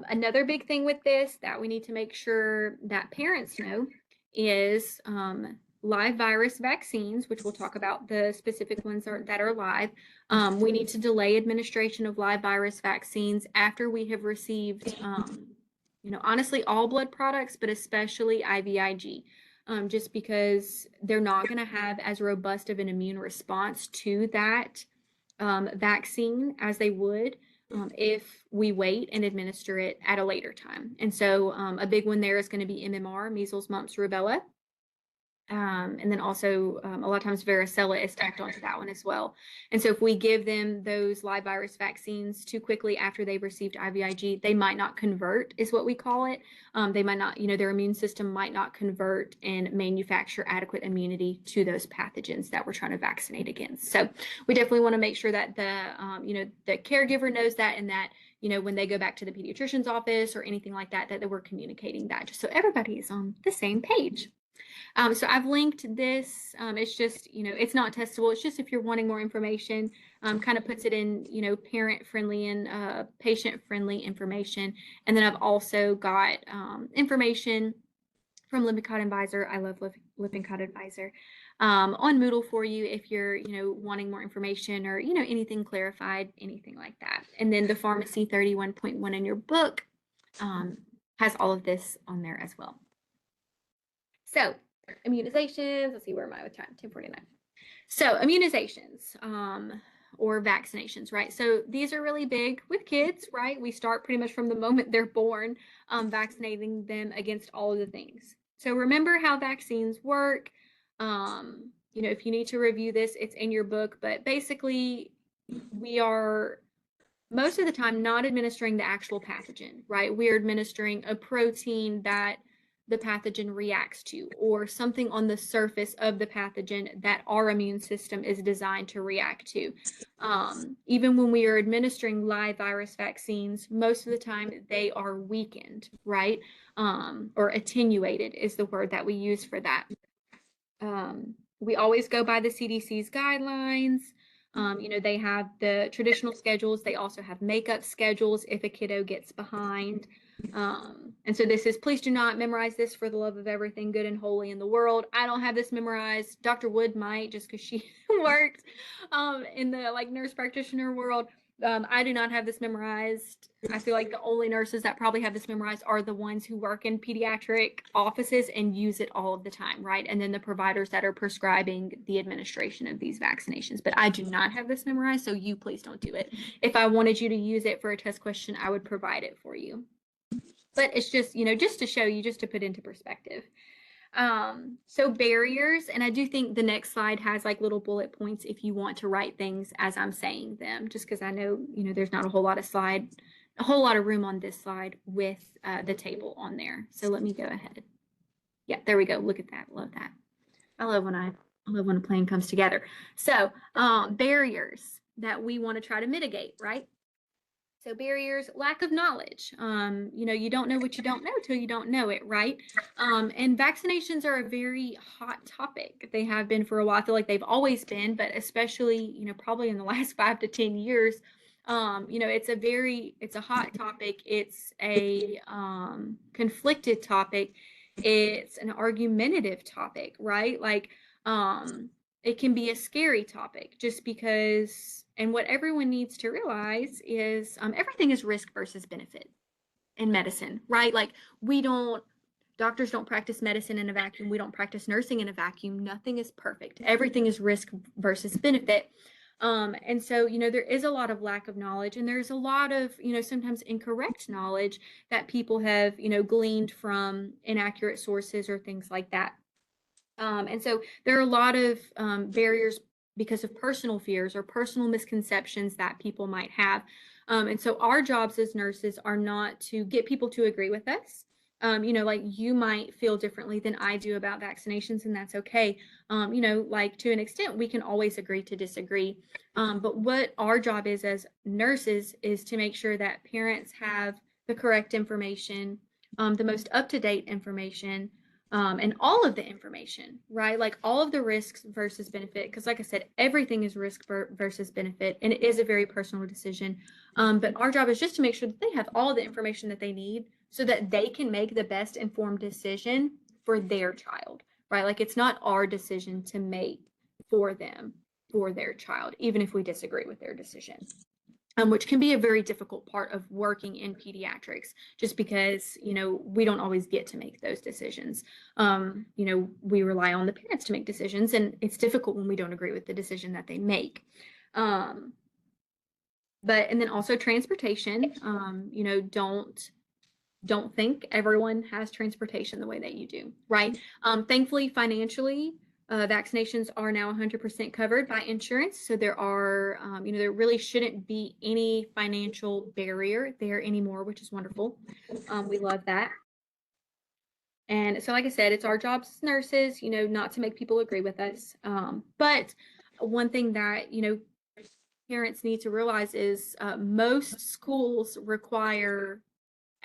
Another big thing with this that we need to make sure that parents know is live virus vaccines, which we'll talk about the specific ones that are live. We need to delay administration of live virus vaccines after we have received, honestly, all blood products, but especially IVIG, just because they're not going to have as robust of an immune response to that vaccine as they would if we wait and administer it at a later time. And so a big one there is going to be MMR, measles, mumps, rubella. And then also a lot of times varicella is tacked onto that one as well. And so if we give them those live virus vaccines too quickly after they've received IVIG, they might not convert, is what we call it. They might not, their immune system might not convert and manufacture adequate immunity to those pathogens that we're trying to vaccinate against. So we definitely want to make sure that the caregiver knows that, and that, when they go back to the pediatrician's office or anything like that, that we're communicating that, just so everybody is on the same page. So I've linked this. It's just, it's not testable. It's just if you're wanting more information, kind of puts it in, parent-friendly and patient-friendly information. And then I've also got information from Lippincott Advisor. I love Lippincott Advisor on Moodle for you if you're, wanting more information or, anything clarified, anything like that. And then the Pharmacy 31.1 in your book has all of this on there as well. So immunizations, let's see, where am I with time? 10:49. So immunizations or vaccinations, right? So these are really big with kids, right? We start pretty much from the moment they're born, vaccinating them against all of the things. So remember how vaccines work. If you need to review this, it's in your book, but basically we are most of the time not administering the actual pathogen, right? We're administering a protein that the pathogen reacts to, or something on the surface of the pathogen that our immune system is designed to react to. Even when we are administering live virus vaccines, most of the time they are weakened, right? Or attenuated is the word that we use for that. We always go by the CDC's guidelines. They have the traditional schedules. They also have makeup schedules if a kiddo gets behind. And so this is, please do not memorize this for the love of everything good and holy in the world. I don't have this memorized. Dr. Wood might, just because she worked in the nurse practitioner world. I do not have this memorized. I feel like the only nurses that probably have this memorized are the ones who work in pediatric offices and use it all of the time, right? And then the providers that are prescribing the administration of these vaccinations. But I do not have this memorized, so you please don't do it. If I wanted you to use it for a test question, I would provide it for you. But it's just, just to show you, just to put into perspective. So barriers, and I do think the next slide has like little bullet points if you want to write things as I'm saying them, just because I know, there's not a whole lot of room on this slide with the table on there. So let me go ahead. Yeah, there we go. Look at that. Love that. I love when a plan comes together. So barriers that we want to try to mitigate, right? So barriers, lack of knowledge. You don't know what you don't know till you don't know it, right? And vaccinations are a very hot topic. They have been for a while. I feel like they've always been, but especially, probably in the last 5 to 10 years, it's a hot topic. It's a conflicted topic. It's an argumentative topic, right? Like, it can be a scary topic just because, and what everyone needs to realize is everything is risk versus benefit in medicine, right? Like doctors don't practice medicine in a vacuum. We don't practice nursing in a vacuum. Nothing is perfect. Everything is risk versus benefit. And so, there is a lot of lack of knowledge, and there's a lot of, sometimes incorrect knowledge that people have, gleaned from inaccurate sources or things like that. And so there are a lot of barriers because of personal fears or personal misconceptions that people might have. And so our jobs as nurses are not to get people to agree with us. Like you might feel differently than I do about vaccinations, and that's okay. Like to an extent, we can always agree to disagree. But what our job is as nurses is to make sure that parents have the correct information, the most up-to-date information, and all of the information, right? Like all of the risks versus benefit. Because like I said, everything is risk versus benefit, and it is a very personal decision. But our job is just to make sure that they have all the information that they need so that they can make the best informed decision for their child, right? Like it's not our decision to make for them, for their child, even if we disagree with their decision. Which can be a very difficult part of working in pediatrics, just because, we don't always get to make those decisions. We rely on the parents to make decisions, and it's difficult when we don't agree with the decision that they make. And then also transportation, don't think everyone has transportation the way that you do, right? Thankfully, financially, vaccinations are now 100% covered by insurance. So there are, there really shouldn't be any financial barrier there anymore, which is wonderful. We love that. And so, like I said, it's our job as nurses, not to make people agree with us. But one thing that, parents need to realize is most schools require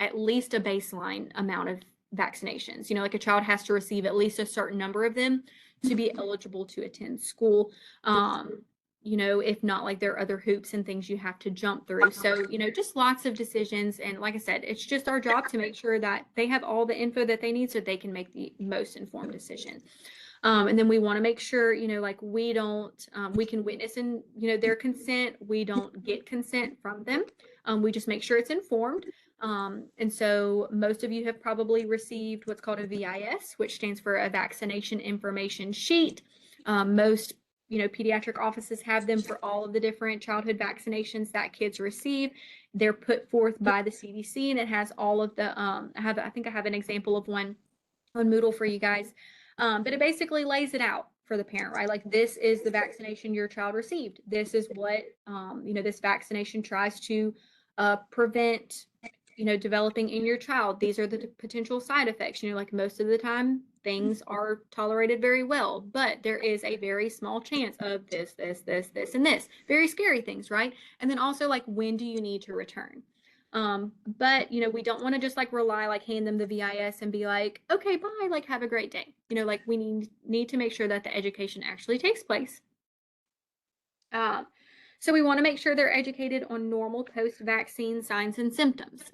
at least a baseline amount of vaccinations. Like a child has to receive at least a certain number of them to be eligible to attend school. If not, like there are other hoops and things you have to jump through. So, just lots of decisions. And like I said, it's just our job to make sure that they have all the info that they need so they can make the most informed decision. And then we want to make sure, like we don't, we can witness in, their consent. We don't get consent from them. We just make sure it's informed. And so most of you have probably received what's called a VIS, which stands for a vaccination information sheet. Most, pediatric offices have them for all of the different childhood vaccinations that kids receive. They're put forth by the CDC, and it has all of the, I think I have an example of one on Moodle for you guys. But it basically lays it out for the parent, right? Like this is the vaccination your child received. This is what, this vaccination tries to prevent, developing in your child. These are the potential side effects. Like most of the time things are tolerated very well, but there is a very small chance of this, and this. Very scary things, right? And then also like, when do you need to return? But we don't want to just like rely, like hand them the VIS and be like, okay, bye, like have a great day. Like we need to make sure that the education actually takes place. So we want to make sure they're educated on normal post-vaccine signs and symptoms.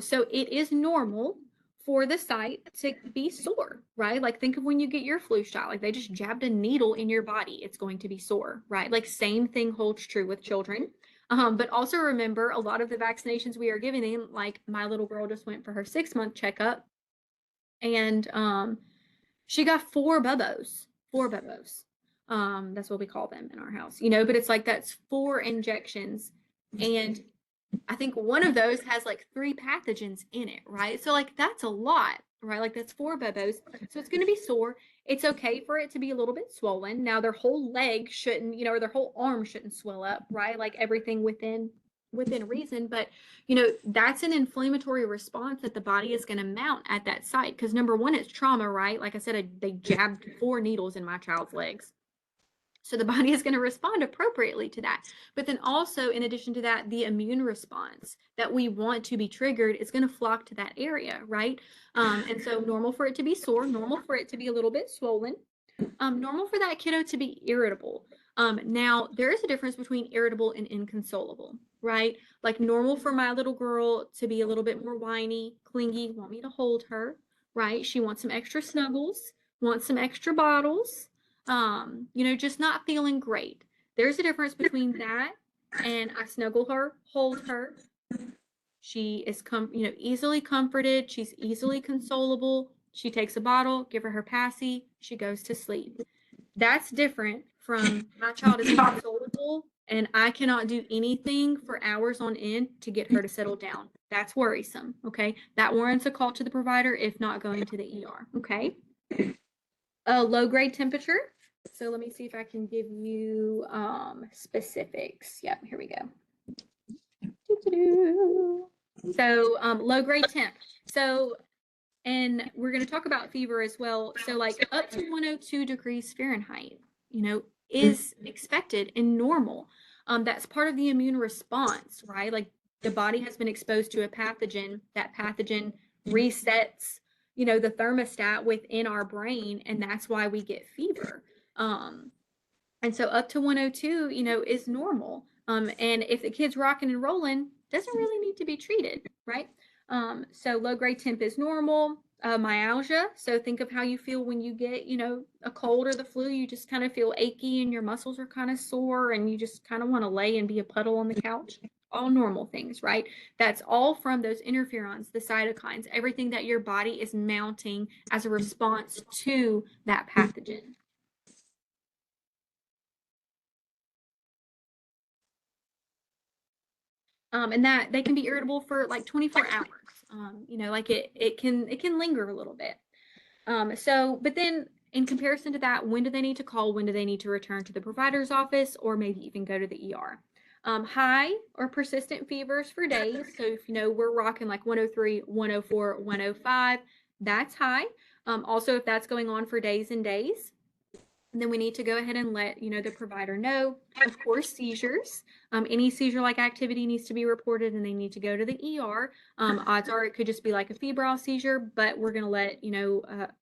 So it is normal for the site to be sore, right? Like think of when you get your flu shot, like they just jabbed a needle in your body, it's going to be sore, right? Like same thing holds true with children. But also remember a lot of the vaccinations we are giving them, like my little girl just went for her 6-month checkup and she got 4 bubos, 4 bubos. That's what we call them in our house, but it's like that's 4 injections. And I think one of those has like 3 pathogens in it, right? So like that's a lot, right? Like that's 4 bubos. So it's going to be sore. It's okay for it to be a little bit swollen. Now their whole leg shouldn't, or their whole arm shouldn't swell up, right? Like everything within reason, but that's an inflammatory response that the body is going to mount at that site because number one, it's trauma, right? Like I said, they jabbed 4 needles in my child's legs. So the body is going to respond appropriately to that. But then also, in addition to that, the immune response that we want to be triggered is going to flock to that area, right? And so normal for it to be sore, normal for it to be a little bit swollen, normal for that kiddo to be irritable. Now, there is a difference between irritable and inconsolable, right? Like normal for my little girl to be a little bit more whiny, clingy, want me to hold her, right? She wants some extra snuggles, wants some extra bottles, just not feeling great. There's a difference between that and I snuggle her, hold her. She is easily comforted. She's easily consolable. She takes a bottle, give her her passy, she goes to sleep. That's different from my child is inconsolable and I cannot do anything for hours on end to get her to settle down. That's worrisome. Okay. That warrants a call to the provider, if not going to the ER. Okay. Low grade temperature. So let me see if I can give you specifics. Yep, here we go. So low grade temp. So, and we're going to talk about fever as well. So like up to 102 degrees Fahrenheit, is expected and normal. That's part of the immune response, right? Like the body has been exposed to a pathogen. That pathogen resets, the thermostat within our brain, and that's why we get fever. And so up to 102, is normal. And if the kid's rocking and rolling, doesn't really need to be treated, right? So low grade temp is normal. Myalgia. So think of how you feel when you get, a cold or the flu. You just kind of feel achy and your muscles are kind of sore and you just kind of want to lay and be a puddle on the couch. All normal things, right? That's all from those interferons, the cytokines, everything that your body is mounting as a response to that pathogen. And that they can be irritable for like 24 hours. Like it can linger a little bit. But then in comparison to that, when do they need to call? When do they need to return to the provider's office or maybe even go to the ER? High or persistent fevers for days. So if we're rocking like 103, 104, 105, that's high. Also, if that's going on for days and days, then we need to go ahead and let the provider know. Of course, seizures. Any seizure-like activity needs to be reported, and they need to go to the ER. Odds are it could just be like a febrile seizure, but we're going to let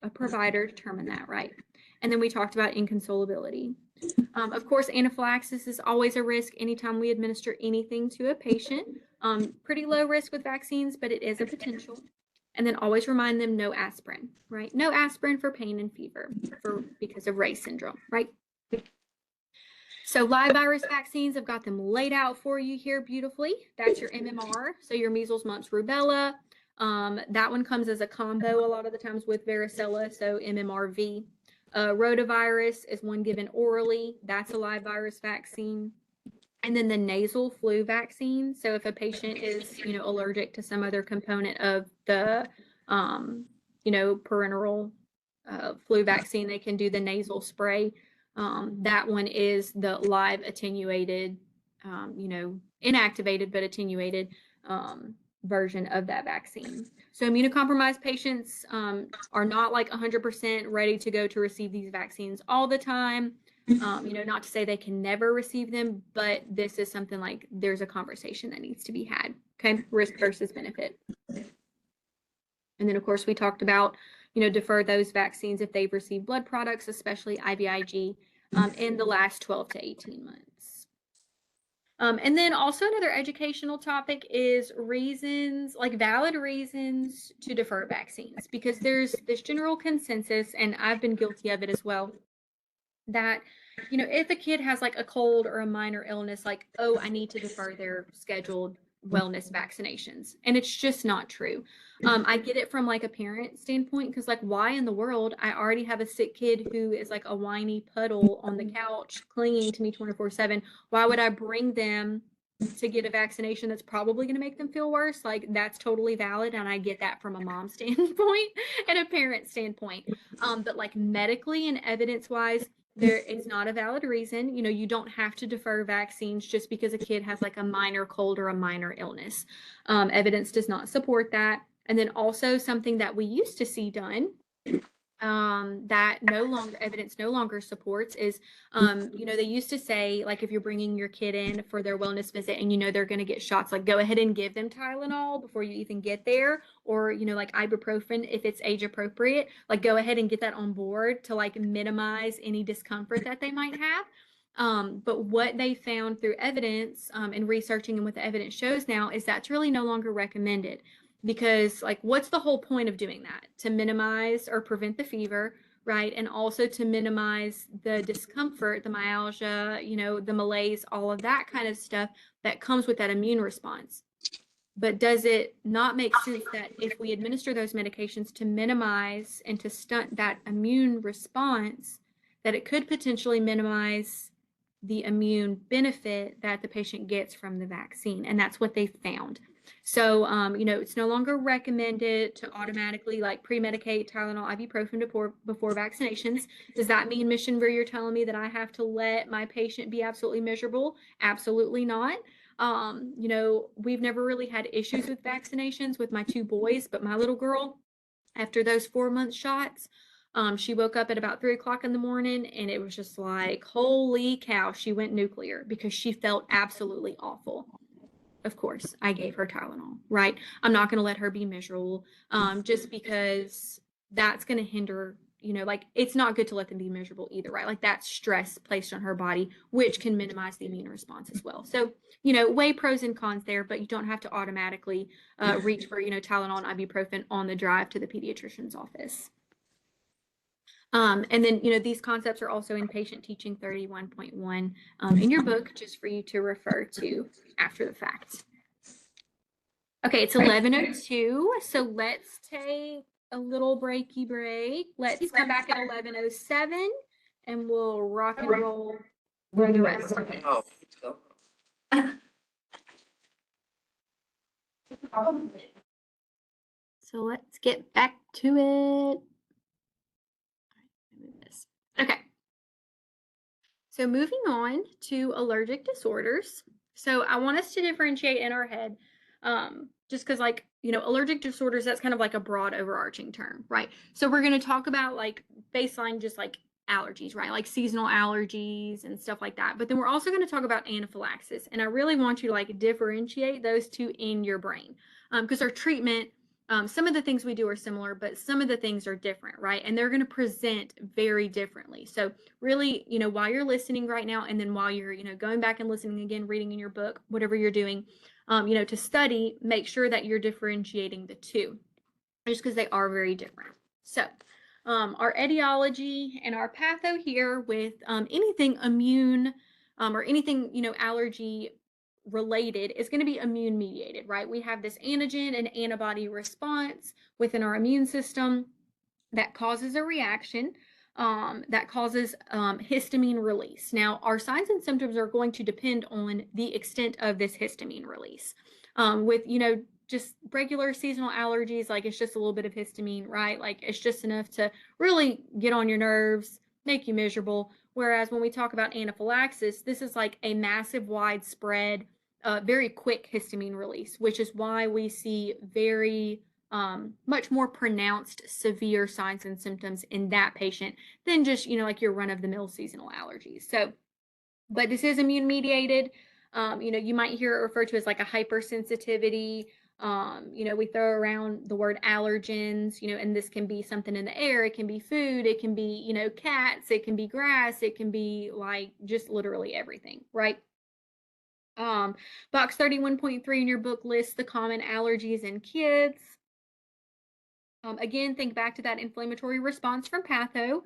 a provider determine that, right? And then we talked about inconsolability. Of course, anaphylaxis is always a risk anytime we administer anything to a patient. Pretty low risk with vaccines, but it is a potential. And then always remind them no aspirin, right? No aspirin for pain and fever because of Ray's syndrome, right? So live virus vaccines, I've got them laid out for you here beautifully. That's your MMR, so your measles, mumps, rubella. That one comes as a combo a lot of the times with varicella, so MMRV. Rotavirus is one given orally. That's a live virus vaccine. And then the nasal flu vaccine. So if a patient is, allergic to some other component of the, parenteral flu vaccine, they can do the nasal spray. That one is the live attenuated, inactivated but attenuated version of that vaccine. So immunocompromised patients are not like 100% ready to go to receive these vaccines all the time. Not to say they can never receive them, but this is something like there's a conversation that needs to be had. Okay, risk versus benefit. And then, of course, we talked about, defer those vaccines if they've received blood products, especially IVIG, in the last 12 to 18 months. And then also another educational topic is reasons, like valid reasons to defer vaccines, because there's this general consensus, and I've been guilty of it as well, that, if a kid has like a cold or a minor illness, like, oh, I need to defer their scheduled wellness vaccinations. And it's just not true. I get it from like a parent standpoint because, like, why in the world? I already have a sick kid who is like a whiny puddle on the couch clinging to me 24/7. Why would I bring them to get a vaccination that's probably going to make them feel worse? Like, that's totally valid. And I get that from a mom standpoint and a parent standpoint. But like medically and evidence wise, it's not a valid reason. You don't have to defer vaccines just because a kid has like a minor cold or a minor illness. Evidence does not support that. And then also something that we used to see done, that evidence no longer supports is, they used to say, like, if you're bringing your kid in for their wellness visit and they're going to get shots, like, go ahead and give them Tylenol before you even get there, or like ibuprofen if it's age appropriate, like go ahead and get that on board to like minimize any discomfort that they might have. But what they found through evidence, and researching and what the evidence shows now is that's really no longer recommended. Because, like, what's the whole point of doing that? To minimize or prevent the fever, right? And also to minimize the discomfort, the myalgia, the malaise, all of that kind of stuff that comes with that immune response. But does it not make sense that if we administer those medications to minimize and to stunt that immune response, that it could potentially minimize the immune benefit that the patient gets from the vaccine? And that's what they found. So, it's no longer recommended to automatically like pre-medicate Tylenol, ibuprofen before vaccinations. Does that mean, Mission, where you're telling me that I have to let my patient be absolutely miserable? Absolutely not. We've never really had issues with vaccinations with my two boys, but my little girl, after those 4-month shots, she woke up at about 3 o'clock in the morning and it was just like, holy cow, she went nuclear because she felt absolutely awful. Of course, I gave her Tylenol, right? I'm not going to let her be miserable, just because that's going to hinder, like, it's not good to let them be miserable either, right? Like, that's stress placed on her body, which can minimize the immune response as well. So, weigh pros and cons there, but you don't have to automatically reach for, Tylenol and ibuprofen on the drive to the pediatrician's office. And then, these concepts are also in Patient Teaching 31.1 in your book, just for you to refer to after the fact. Okay, it's 11:02, so let's take a little breaky break. Let's come back at 11:07, and we'll rock and roll for the rest of it. Oh, So let's get back to it. Okay. So moving on to allergic disorders. So I want us to differentiate in our head, just because, like, allergic disorders, that's kind of like a broad overarching term, right? So we're going to talk about like baseline, just like allergies, right? Like seasonal allergies and stuff like that. But then we're also going to talk about anaphylaxis. And I really want you to like differentiate those two in your brain, because our treatment, some of the things we do are similar, but some of the things are different, right? And they're going to present very differently. So really, while you're listening right now, and then while you're, going back and listening again, reading in your book, whatever you're doing, to study, make sure that you're differentiating the two, just because they are very different. So, our etiology and our patho here with anything immune, or anything, allergy related, is going to be immune mediated, right? We have this antigen and antibody response within our immune system that causes a reaction, that causes histamine release. Now, our signs and symptoms are going to depend on the extent of this histamine release. With, just regular seasonal allergies, like, it's just a little bit of histamine, right? Like, it's just enough to really get on your nerves, make you miserable. Whereas when we talk about anaphylaxis, this is like a massive, widespread, very quick histamine release, which is why we see very much more pronounced severe signs and symptoms in that patient than just, like your run-of-the-mill seasonal allergies. So, but this is immune mediated. You might hear it referred to as like a hypersensitivity. We throw around the word allergens, and this can be something in the air, it can be food, it can be, cats, it can be grass, it can be like just literally everything, right? Box 31.3 in your book lists the common allergies in kids. Again, think back to that inflammatory response from patho,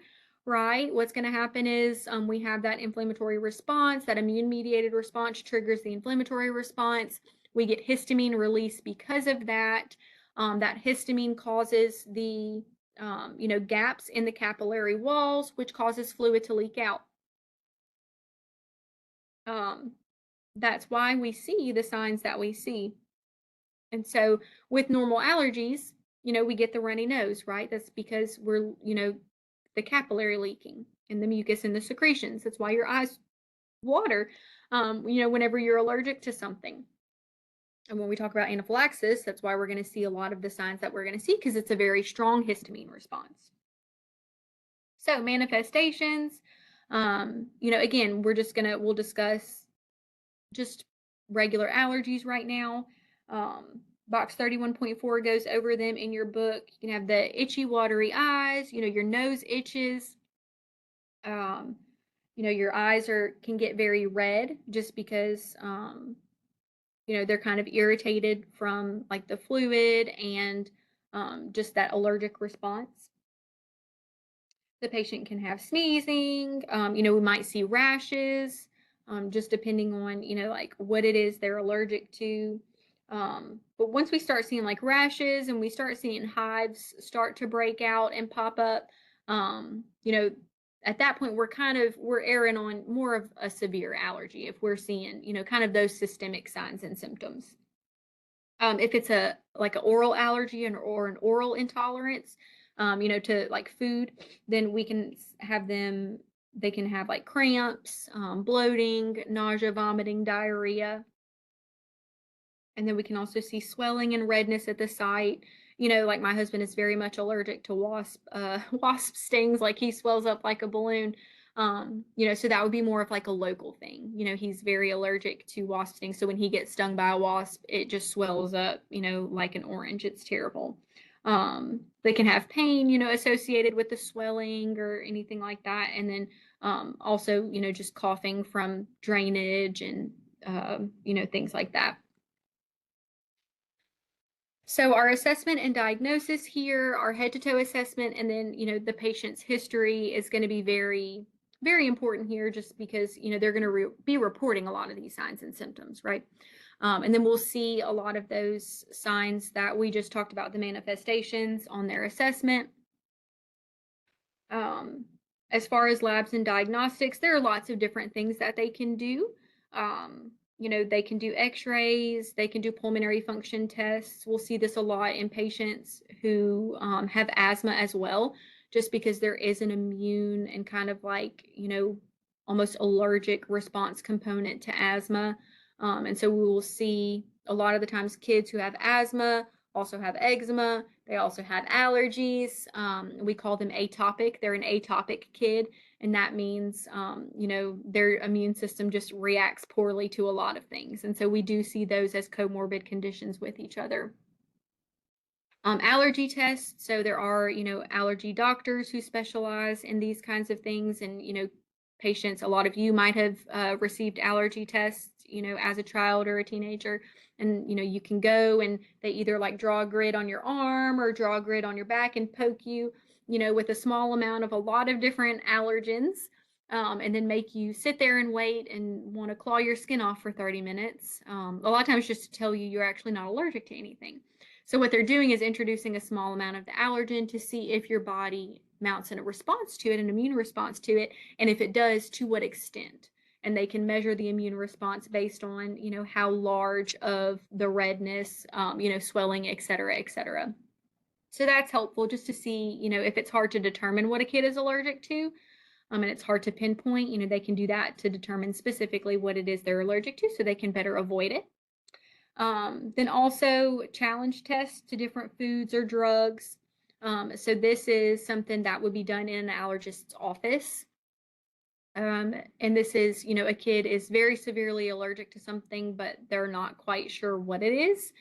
right? What's going to happen is we have that inflammatory response, that immune mediated response triggers the inflammatory response. We get histamine release because of that. That histamine causes the gaps in the capillary walls, which causes fluid to leak out. Um, that's why we see the signs that we see. And so with normal allergies, we get the runny nose, right? That's because we're, the capillary leaking and the mucus and the secretions. That's why your eyes water, whenever you're allergic to something. And when we talk about anaphylaxis, that's why we're going to see a lot of the signs that we're going to see because it's a very strong histamine response. So manifestations, again, we'll discuss just regular allergies right now. Box 31.4 goes over them in your book. You can have the itchy, watery eyes, your nose itches. Your eyes can get very red just because they're kind of irritated from like the fluid and just that allergic response. The patient can have sneezing. We might see rashes, just depending on, like what it is they're allergic to. But once we start seeing like rashes and we start seeing hives start to break out and pop up, at that point we're erring on more of a severe allergy if we're seeing, kind of those systemic signs and symptoms. If it's like an oral allergy or an oral intolerance, to like food, then we can have them. They can have like cramps, bloating, nausea, vomiting, diarrhea, and then we can also see swelling and redness at the site. Like my husband is very much allergic to wasp stings. Like he swells up like a balloon. So that would be more of like a local thing. He's very allergic to wasp stings. So when he gets stung by a wasp, it just swells up, like an orange. It's terrible. They can have pain, associated with the swelling or anything like that. And then also, just coughing from drainage and, things like that. So our assessment and diagnosis here, our head to toe assessment, and then, the patient's history is going to be very, very important here just because, they're going to be reporting a lot of these signs and symptoms, right? And then we'll see a lot of those signs that we just talked about, the manifestations on their assessment. As far as labs and diagnostics, there are lots of different things that they can do. They can do x-rays, they can do pulmonary function tests. We'll see this a lot in patients who have asthma as well, just because there is an immune and kind of like, almost allergic response component to asthma. And so we will see a lot of the times kids who have asthma also have eczema. They also have allergies. We call them atopic. They're an atopic kid. And that means, their immune system just reacts poorly to a lot of things. And so we do see those as comorbid conditions with each other. Allergy tests. So there are, allergy doctors who specialize in these kinds of things. And, patients, a lot of you might have received allergy tests, as a child or a teenager. And, you can go and they either like draw a grid on your arm or draw a grid on your back and poke you, with a small amount of a lot of different allergens. And then make you sit there and wait and want to claw your skin off for 30 minutes. A lot of times just to tell you you're actually not allergic to anything. So what they're doing is introducing a small amount of the allergen to see if your body mounts in a response to it, an immune response to it, and if it does, to what extent. And they can measure the immune response based on, how large of the redness, swelling, et cetera, et cetera. So that's helpful just to see, if it's hard to determine what a kid is allergic to, and it's hard to pinpoint, they can do that to determine specifically what it is they're allergic to so they can better avoid it. Then also challenge tests to different foods or drugs. So this is something that would be done in an allergist's office. And this is, a kid is very severely allergic to something, but they're not quite sure what it is.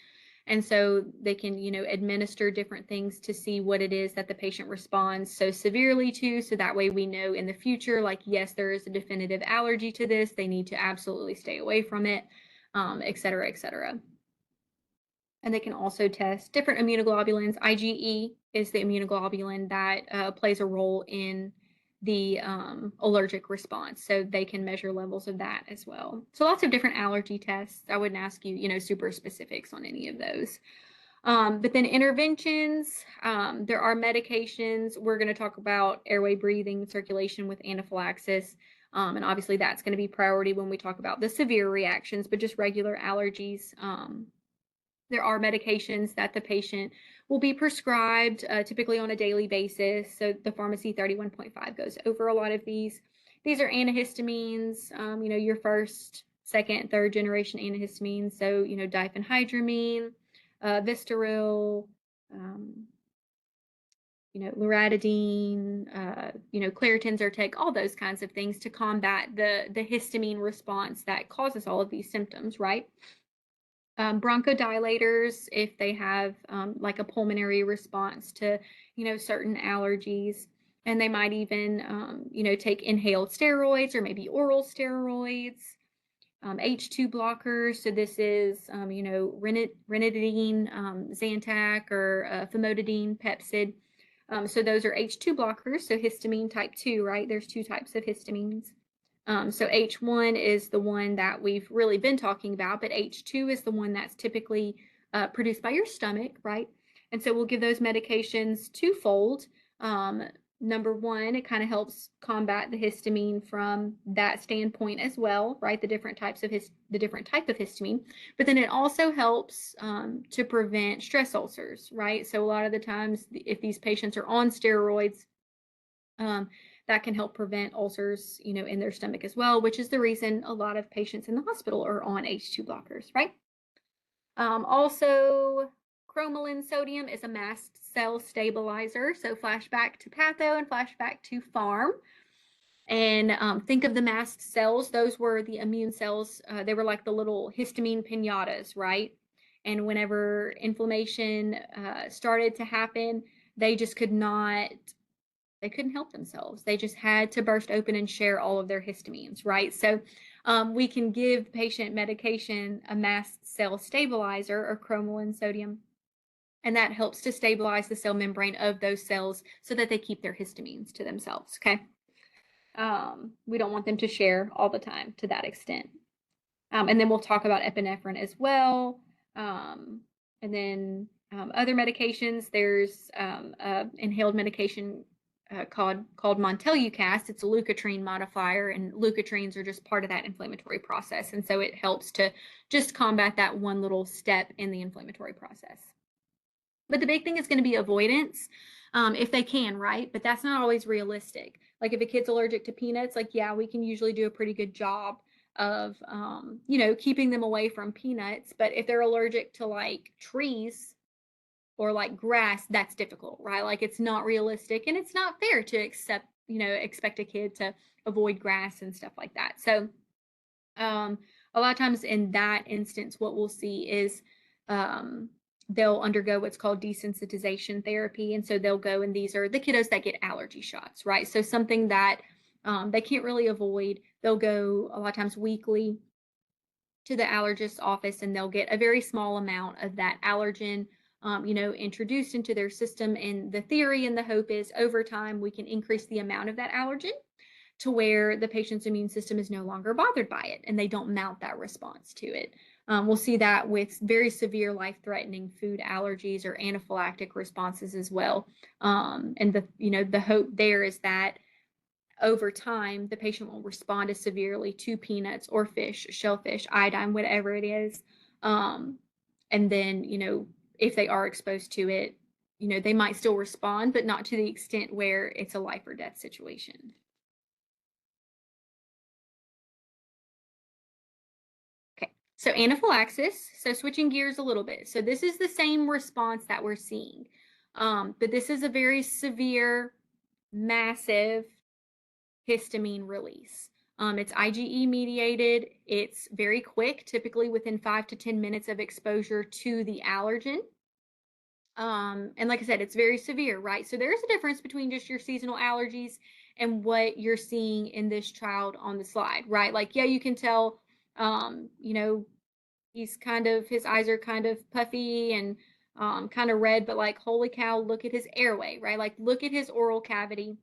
And so they can, administer different things to see what it is that the patient responds so severely to. So that way we know in the future, like, yes, there is a definitive allergy to this. They need to absolutely stay away from it, et cetera, et cetera. And they can also test different immunoglobulins. IgE is the immunoglobulin that plays a role in the allergic response. So they can measure levels of that as well. So lots of different allergy tests. I wouldn't ask you, super specifics on any of those. But then interventions, there are medications. We're going to talk about airway, breathing, circulation with anaphylaxis. And obviously that's going to be priority when we talk about the severe reactions, but just regular allergies. There are medications that the patient will be prescribed typically on a daily basis. So the pharmacy 31.5 goes over a lot of these. These are antihistamines, your first, second, third generation antihistamines. So, diphenhydramine, Vistaril, loratadine, Claritin, Zyrtec, all those kinds of things to combat the histamine response that causes all of these symptoms, right? Bronchodilators, if they have like a pulmonary response to, certain allergies. And they might even, take inhaled steroids or maybe oral steroids. H2 blockers, so this is, ranitidine, Zantac, or famotidine, Pepcid. So those are H2 blockers, so histamine type 2, right? There's two types of histamines. So H1 is the one that we've really been talking about, but H2 is the one that's typically produced by your stomach, right? And so we'll give those medications twofold. Number one, it kind of helps combat the histamine from that standpoint as well, right? The different type of histamine, but then it also helps to prevent stress ulcers, right? So a lot of the times, if these patients are on steroids, that can help prevent ulcers, in their stomach as well, which is the reason a lot of patients in the hospital are on H2 blockers, right? Also, cromolyn sodium is a mast cell stabilizer. So flashback to patho and flashback to pharm. And think of the mast cells. Those were the immune cells. They were like the little histamine pinatas, right? And whenever inflammation started to happen, they just they couldn't help themselves. They just had to burst open and share all of their histamines, right? So we can give patient medication, a mast cell stabilizer or cromolyn sodium, and that helps to stabilize the cell membrane of those cells so that they keep their histamines to themselves, okay? We don't want them to share all the time to that extent. And then we'll talk about epinephrine as well. And then other medications, there's inhaled medication called Montelukast. It's a leukotriene modifier, and leukotrienes are just part of that inflammatory process. And so it helps to just combat that one little step in the inflammatory process. But the big thing is going to be avoidance, if they can, right? But that's not always realistic. Like if a kid's allergic to peanuts, like, yeah, we can usually do a pretty good job of, keeping them away from peanuts. But if they're allergic to like trees or like grass, that's difficult, right? Like it's not realistic, and it's not fair to expect a kid to avoid grass and stuff like that. So a lot of times in that instance, what we'll see is they'll undergo what's called desensitization therapy. And so they'll go, and these are the kiddos that get allergy shots, right? So something that they can't really avoid, they'll go a lot of times weekly to the allergist's office, and they'll get a very small amount of that allergen, introduced into their system. And the theory and the hope is over time, we can increase the amount of that allergen to where the patient's immune system is no longer bothered by it and they don't mount that response to it. We'll see that with very severe life-threatening food allergies or anaphylactic responses as well. And the hope there is that over time, the patient will respond as severely to peanuts or fish, shellfish, iodine, whatever it is. And then, if they are exposed to it, they might still respond, but not to the extent where it's a life or death situation. Okay, so anaphylaxis, so switching gears a little bit. So this is the same response that we're seeing, but this is a very severe, massive histamine release. It's IgE mediated. It's very quick, typically within 5 to 10 minutes of exposure to the allergen. And like I said, it's very severe, right? So there's a difference between just your seasonal allergies and what you're seeing in this child on the slide, right? Like, yeah, you can tell, his eyes are kind of puffy and kind of red, but like, holy cow, look at his airway, right? Like, look at his oral cavity.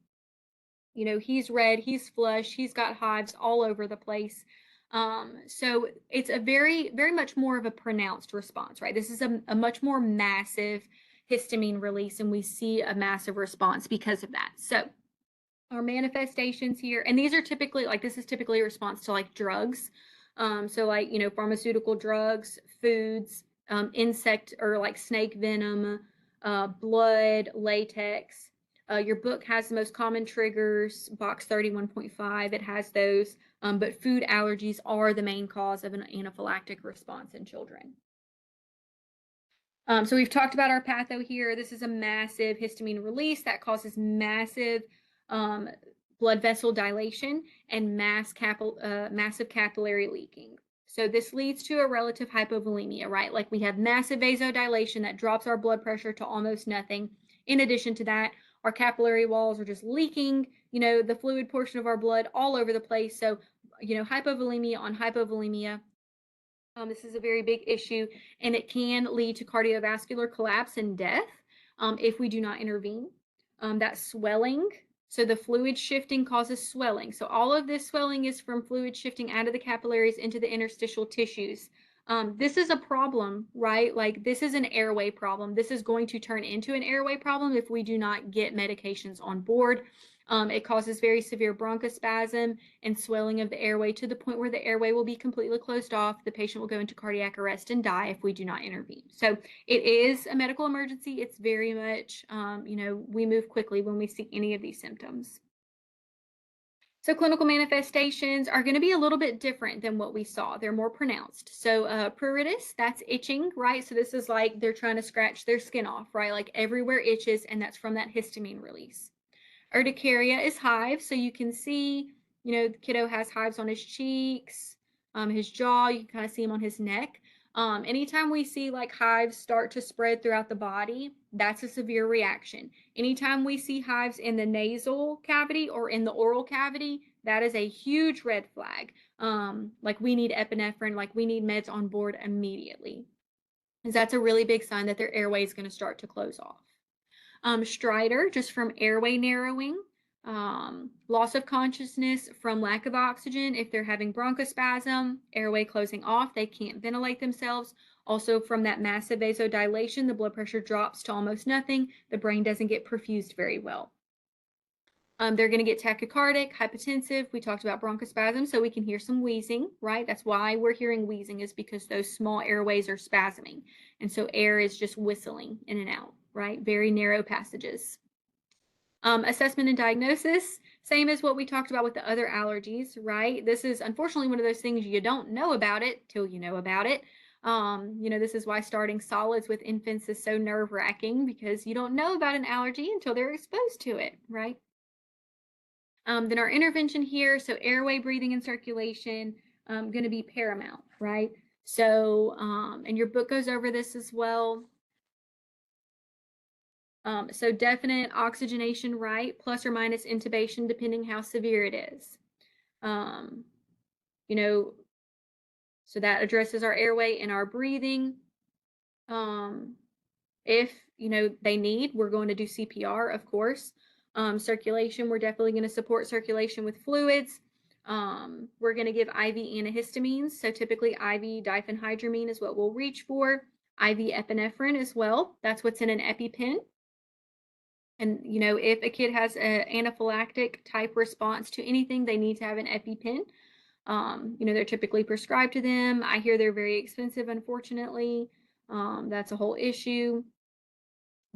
You know, he's red, he's flushed, he's got hives all over the place. So it's a very much more of a pronounced response, right? This is a much more massive histamine release, and we see a massive response because of that. So our manifestations here, and these are typically like this is typically a response to like drugs. So like, you know, pharmaceutical drugs, foods, insect or like snake venom, blood, latex. Your book has the most common triggers, box 31.5, it has those, but food allergies are the main cause of an anaphylactic response in children. So we've talked about our patho here. This is a massive histamine release that causes massive um, blood vessel dilation and massive capillary leaking. So this leads to a relative hypovolemia, right? Like we have massive vasodilation that drops our blood pressure to almost nothing. In addition to that, our capillary walls are just leaking, you know, the fluid portion of our blood all over the place. So, you know, hypovolemia on hypovolemia. This is a very big issue, and it can lead to cardiovascular collapse and death if we do not intervene. That swelling, so the fluid shifting causes swelling. So all of this swelling is from fluid shifting out of the capillaries into the interstitial tissues. This is a problem, right? Like this is an airway problem. This is going to turn into an airway problem if we do not get medications on board. It causes very severe bronchospasm and swelling of the airway to the point where the airway will be completely closed off. The patient will go into cardiac arrest and die if we do not intervene. So it is a medical emergency. It's very much, you know, we move quickly when we see any of these symptoms. So clinical manifestations are going to be a little bit different than what we saw. They're more pronounced. So pruritus, that's itching, right? So this is like they're trying to scratch their skin off, right? Like everywhere itches, and that's from that histamine release. Urticaria is hives, so you can see, you know, the kiddo has hives on his cheeks, his jaw, you can kind of see him on his neck. Anytime we see like hives start to spread throughout the body, that's a severe reaction. Anytime we see hives in the nasal cavity or in the oral cavity, that is a huge red flag. Like we need epinephrine, like we need meds on board immediately. Because that's a really big sign that their airway is going to start to close off. Stridor, just from airway narrowing. Loss of consciousness from lack of oxygen. If they're having bronchospasm, airway closing off, they can't ventilate themselves. Also from that massive vasodilation, the blood pressure drops to almost nothing. The brain doesn't get perfused very well. They're going to get tachycardic, hypotensive. We talked about bronchospasm, so we can hear some wheezing, right? That's why we're hearing wheezing, is because those small airways are spasming. And so air is just whistling in and out, right? Very narrow passages. Assessment and diagnosis, same as what we talked about with the other allergies, right? This is unfortunately one of those things you don't know about it till you know about it. You know, this is why starting solids with infants is so nerve-wracking, because you don't know about an allergy until they're exposed to it, right? Then our intervention here, so airway, breathing, and circulation, going to be paramount, right? So, and your book goes over this as well. So definite oxygenation, right? Plus or minus intubation, depending how severe it is. You know, so that addresses our airway and our breathing. If, you know, they need, we're going to do CPR, of course. Circulation, we're definitely going to support circulation with fluids. We're going to give IV antihistamines. So typically IV diphenhydramine is what we'll reach for. IV epinephrine as well. That's what's in an EpiPen. And, you know, if a kid has an anaphylactic type response to anything, they need to have an EpiPen. You know, they're typically prescribed to them. I hear they're very expensive, unfortunately. That's a whole issue.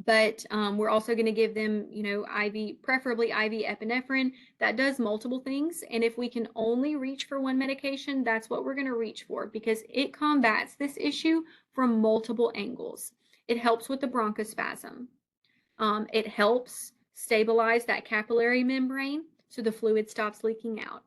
But we're also going to give them, you know, IV, preferably IV epinephrine. That does multiple things. And if we can only reach for one medication, that's what we're going to reach for, because it combats this issue from multiple angles. It helps with the bronchospasm. It helps stabilize that capillary membrane so the fluid stops leaking out.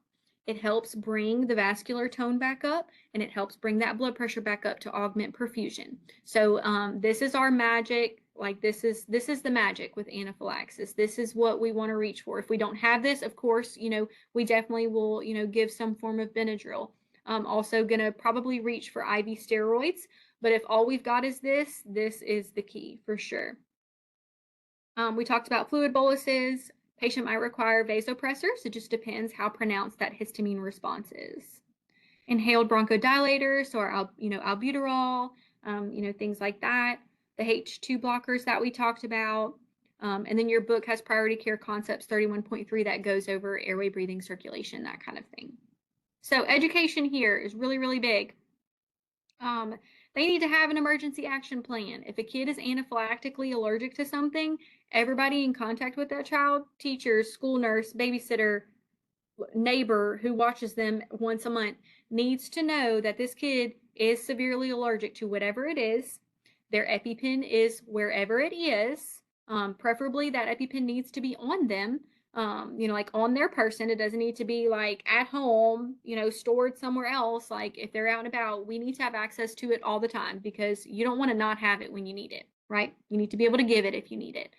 It helps bring the vascular tone back up, and it helps bring that blood pressure back up to augment perfusion. So this is our magic. Like this is the magic with anaphylaxis. This is what we want to reach for. If we don't have this, of course, you know, we definitely will, you know, give some form of Benadryl. Also going to probably reach for IV steroids. But if all we've got is this is the key for sure. We talked about fluid boluses, Patient might require vasopressors. It just depends how pronounced that histamine response is. Inhaled bronchodilators or albuterol, things like that. The H2 blockers that we talked about. And then your book has priority care concepts 31.3 that goes over airway, breathing, circulation, that kind of thing. So education here is really, really big. They need to have an emergency action plan. If a kid is anaphylactically allergic to something, everybody in contact with that child, teachers, school nurse, babysitter, neighbor who watches them once a month, needs to know that this kid is severely allergic to whatever it is. Their EpiPen is wherever it is. Preferably that EpiPen needs to be on them, like on their person. It doesn't need to be like at home, stored somewhere else. Like if they're out and about, we need to have access to it all the time because you don't want to not have it when you need it, right? You need to be able to give it if you need it.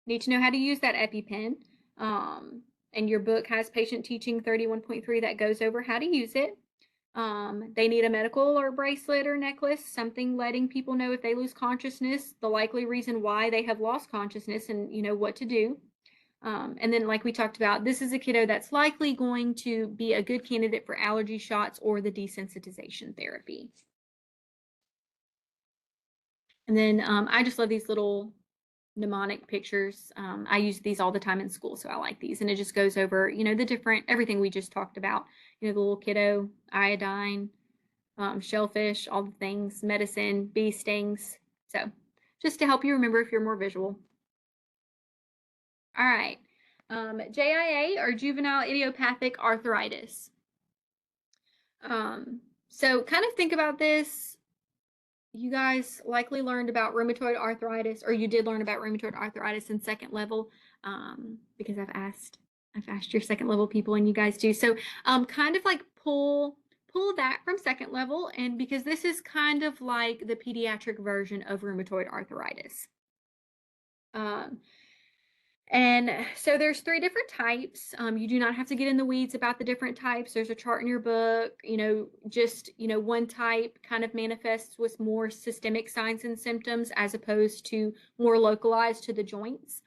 Need to know how to use that EpiPen. And your book has patient teaching 31.3 that goes over how to use it. They need a medical or bracelet or necklace, something letting people know if they lose consciousness, the likely reason why they have lost consciousness and what to do. And then like we talked about, this is a kiddo that's likely going to be a good candidate for allergy shots or the desensitization therapy. And then I just love these little mnemonic pictures. I use these all the time in school, so I like these. And it just goes over, the different, everything we just talked about, the little kiddo, iodine, shellfish, all the things, medicine, bee stings. So just to help you remember if you're more visual. All right. JIA or juvenile idiopathic arthritis. So kind of think about this. You guys likely learned about rheumatoid arthritis, or you did learn about rheumatoid arthritis in second level, because I've asked your second level people, and you guys do. So kind of like pull that from second level, and because this is kind of like the pediatric version of rheumatoid arthritis. And so there's 3 different types. You do not have to get in the weeds about the different types. There's a chart in your book, just, one type kind of manifests with more systemic signs and symptoms as opposed to more localized to the joints.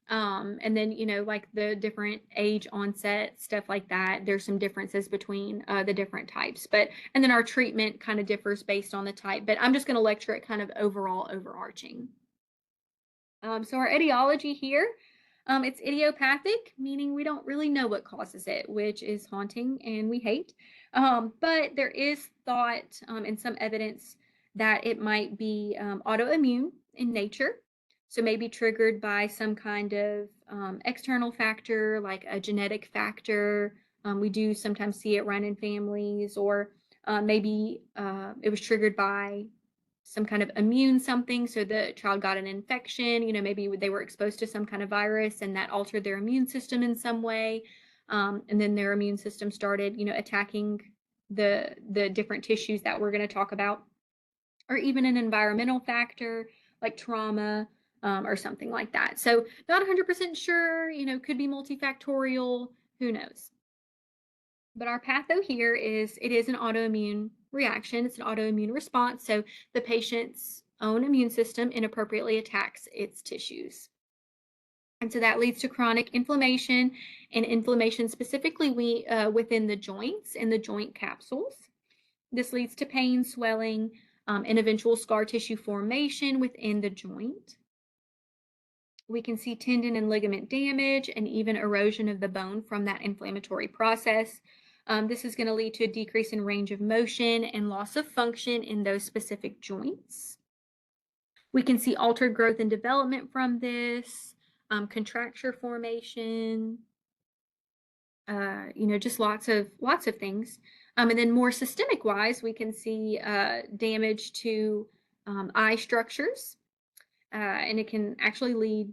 And then, like the different age onset, stuff like that. There's some differences between the different types, and then our treatment kind of differs based on the type, but I'm just going to lecture it kind of overall overarching. So our etiology here, it's idiopathic, meaning we don't really know what causes it, which is haunting and we hate. But there is thought and some evidence that it might be autoimmune in nature. So maybe triggered by some kind of external factor, like a genetic factor. We do sometimes see it run in families, or maybe it was triggered by some kind of immune something. So the child got an infection, maybe they were exposed to some kind of virus and that altered their immune system in some way. And then their immune system started, attacking the different tissues that we're going to talk about, or even an environmental factor like trauma or something like that. So not 100% sure, could be multifactorial, who knows? But our patho here is, it is an autoimmune reaction. It's an autoimmune response. So the patient's own immune system inappropriately attacks its tissues. And so that leads to chronic inflammation, and inflammation specifically within the joints and the joint capsules. This leads to pain, swelling, and eventual scar tissue formation within the joint. We can see tendon and ligament damage and even erosion of the bone from that inflammatory process. This is going to lead to a decrease in range of motion and loss of function in those specific joints. We can see altered growth and development from this, contracture formation, just lots of things. And then more systemic wise, we can see damage to eye structures, and it can actually lead,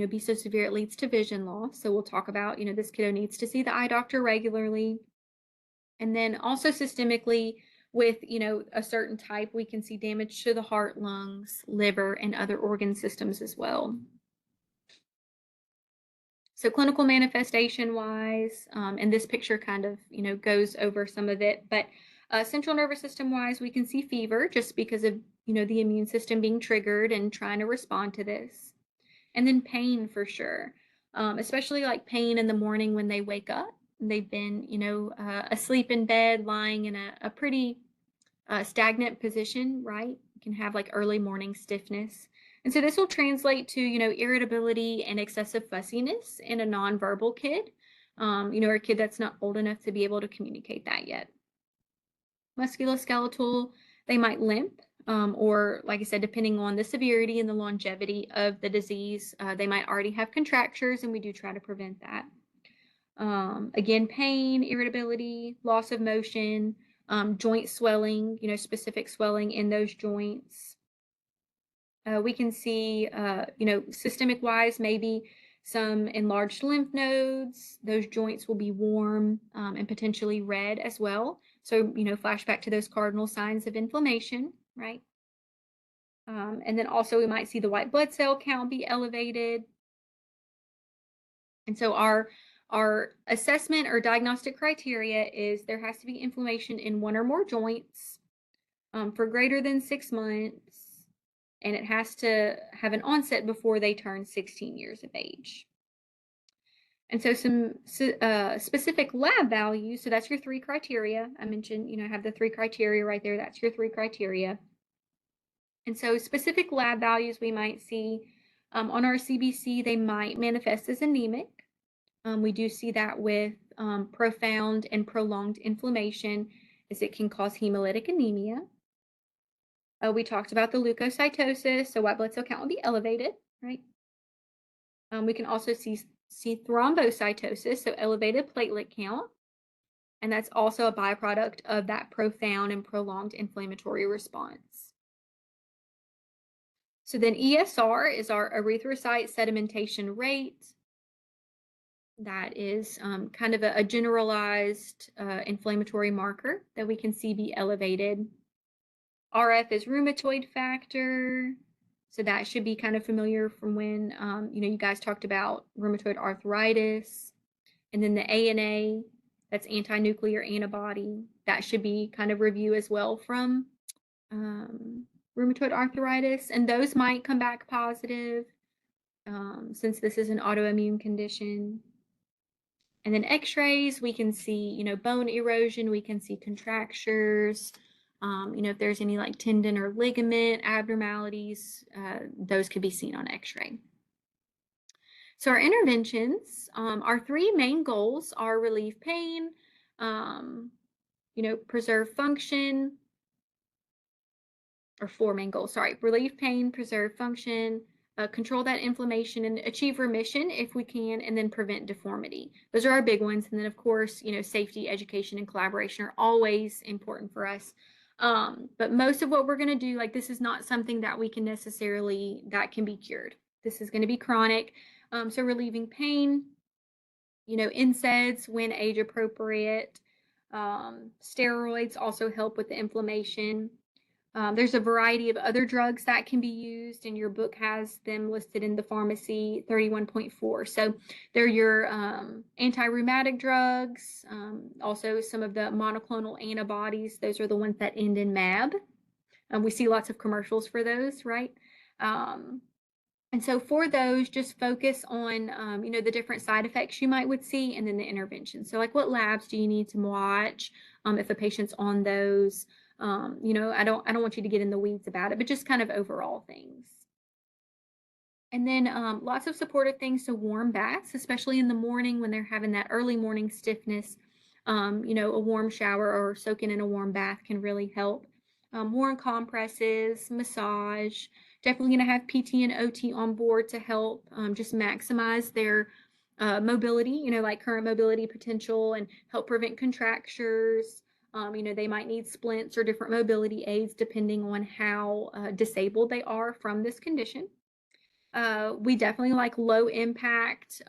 be so severe it leads to vision loss. So we'll talk about, this kiddo needs to see the eye doctor regularly. And then also systemically with, a certain type, we can see damage to the heart, lungs, liver, and other organ systems as well. So clinical manifestation wise, and this picture kind of, goes over some of it, but central nervous system wise, we can see fever just because of, the immune system being triggered and trying to respond to this. And then pain for sure, especially like pain in the morning when they wake up. They've been, asleep in bed, lying in a pretty stagnant position, right? You can have like early morning stiffness. And so this will translate to, irritability and excessive fussiness in a nonverbal kid, or a kid that's not old enough to be able to communicate that yet. Musculoskeletal, they might limp, or like I said, depending on the severity and the longevity of the disease, they might already have contractures, and we do try to prevent that. Again, pain, irritability, loss of motion, joint swelling, specific swelling in those joints. We can see, systemic wise, maybe some enlarged lymph nodes. Those joints will be warm and potentially red as well. So, flashback to those cardinal signs of inflammation, right? And then also we might see the white blood cell count be elevated. And so our assessment or diagnostic criteria is there has to be inflammation in one or more joints for greater than 6 months, and it has to have an onset before they turn 16 years of age. And so some specific lab values, so that's your 3 criteria. I mentioned, I have the 3 criteria right there. That's your 3 criteria. And so specific lab values we might see on our CBC, they might manifest as anemic. We do see that with profound and prolonged inflammation, as it can cause hemolytic anemia. We talked about the leukocytosis, so white blood cell count will be elevated, right? We can also see thrombocytosis, so elevated platelet count, and that's also a byproduct of that profound and prolonged inflammatory response. So then ESR is our erythrocyte sedimentation rate. That is kind of a generalized inflammatory marker that we can see be elevated. RF is rheumatoid factor. So that should be kind of familiar from when, you guys talked about rheumatoid arthritis. And then the ANA, that's anti-nuclear antibody. That should be kind of review as well from rheumatoid arthritis. And those might come back positive since this is an autoimmune condition. And then x-rays, we can see, bone erosion, we can see contractures, if there's any like tendon or ligament abnormalities, those could be seen on x-ray. So our interventions, our 3 main goals are relieve pain, preserve function, or 4 main goals, sorry, relieve pain, preserve function, control that inflammation, and achieve remission if we can, and then prevent deformity. Those are our big ones. And then of course, safety, education, and collaboration are always important for us. But most of what we're going to do, like this is not something that we can necessarily, that can be cured. This is going to be chronic. So relieving pain, NSAIDs when age appropriate. Steroids also help with the inflammation. There's a variety of other drugs that can be used, and your book has them listed in the pharmacy 31.4. So they're your anti-rheumatic drugs, also some of the monoclonal antibodies. Those are the ones that end in MAB. We see lots of commercials for those, right? And so for those, just focus on, the different side effects you would see, and then the intervention. So like what labs do you need to watch if a patient's on those? I don't want you to get in the weeds about it, but just kind of overall things. And then lots of supportive things, so warm baths, especially in the morning when they're having that early morning stiffness. A warm shower or soaking in a warm bath can really help. Warm compresses, massage. Definitely going to have PT and OT on board to help just maximize their mobility, like current mobility potential, and help prevent contractures. They might need splints or different mobility aids depending on how disabled they are from this condition. We definitely like low impact,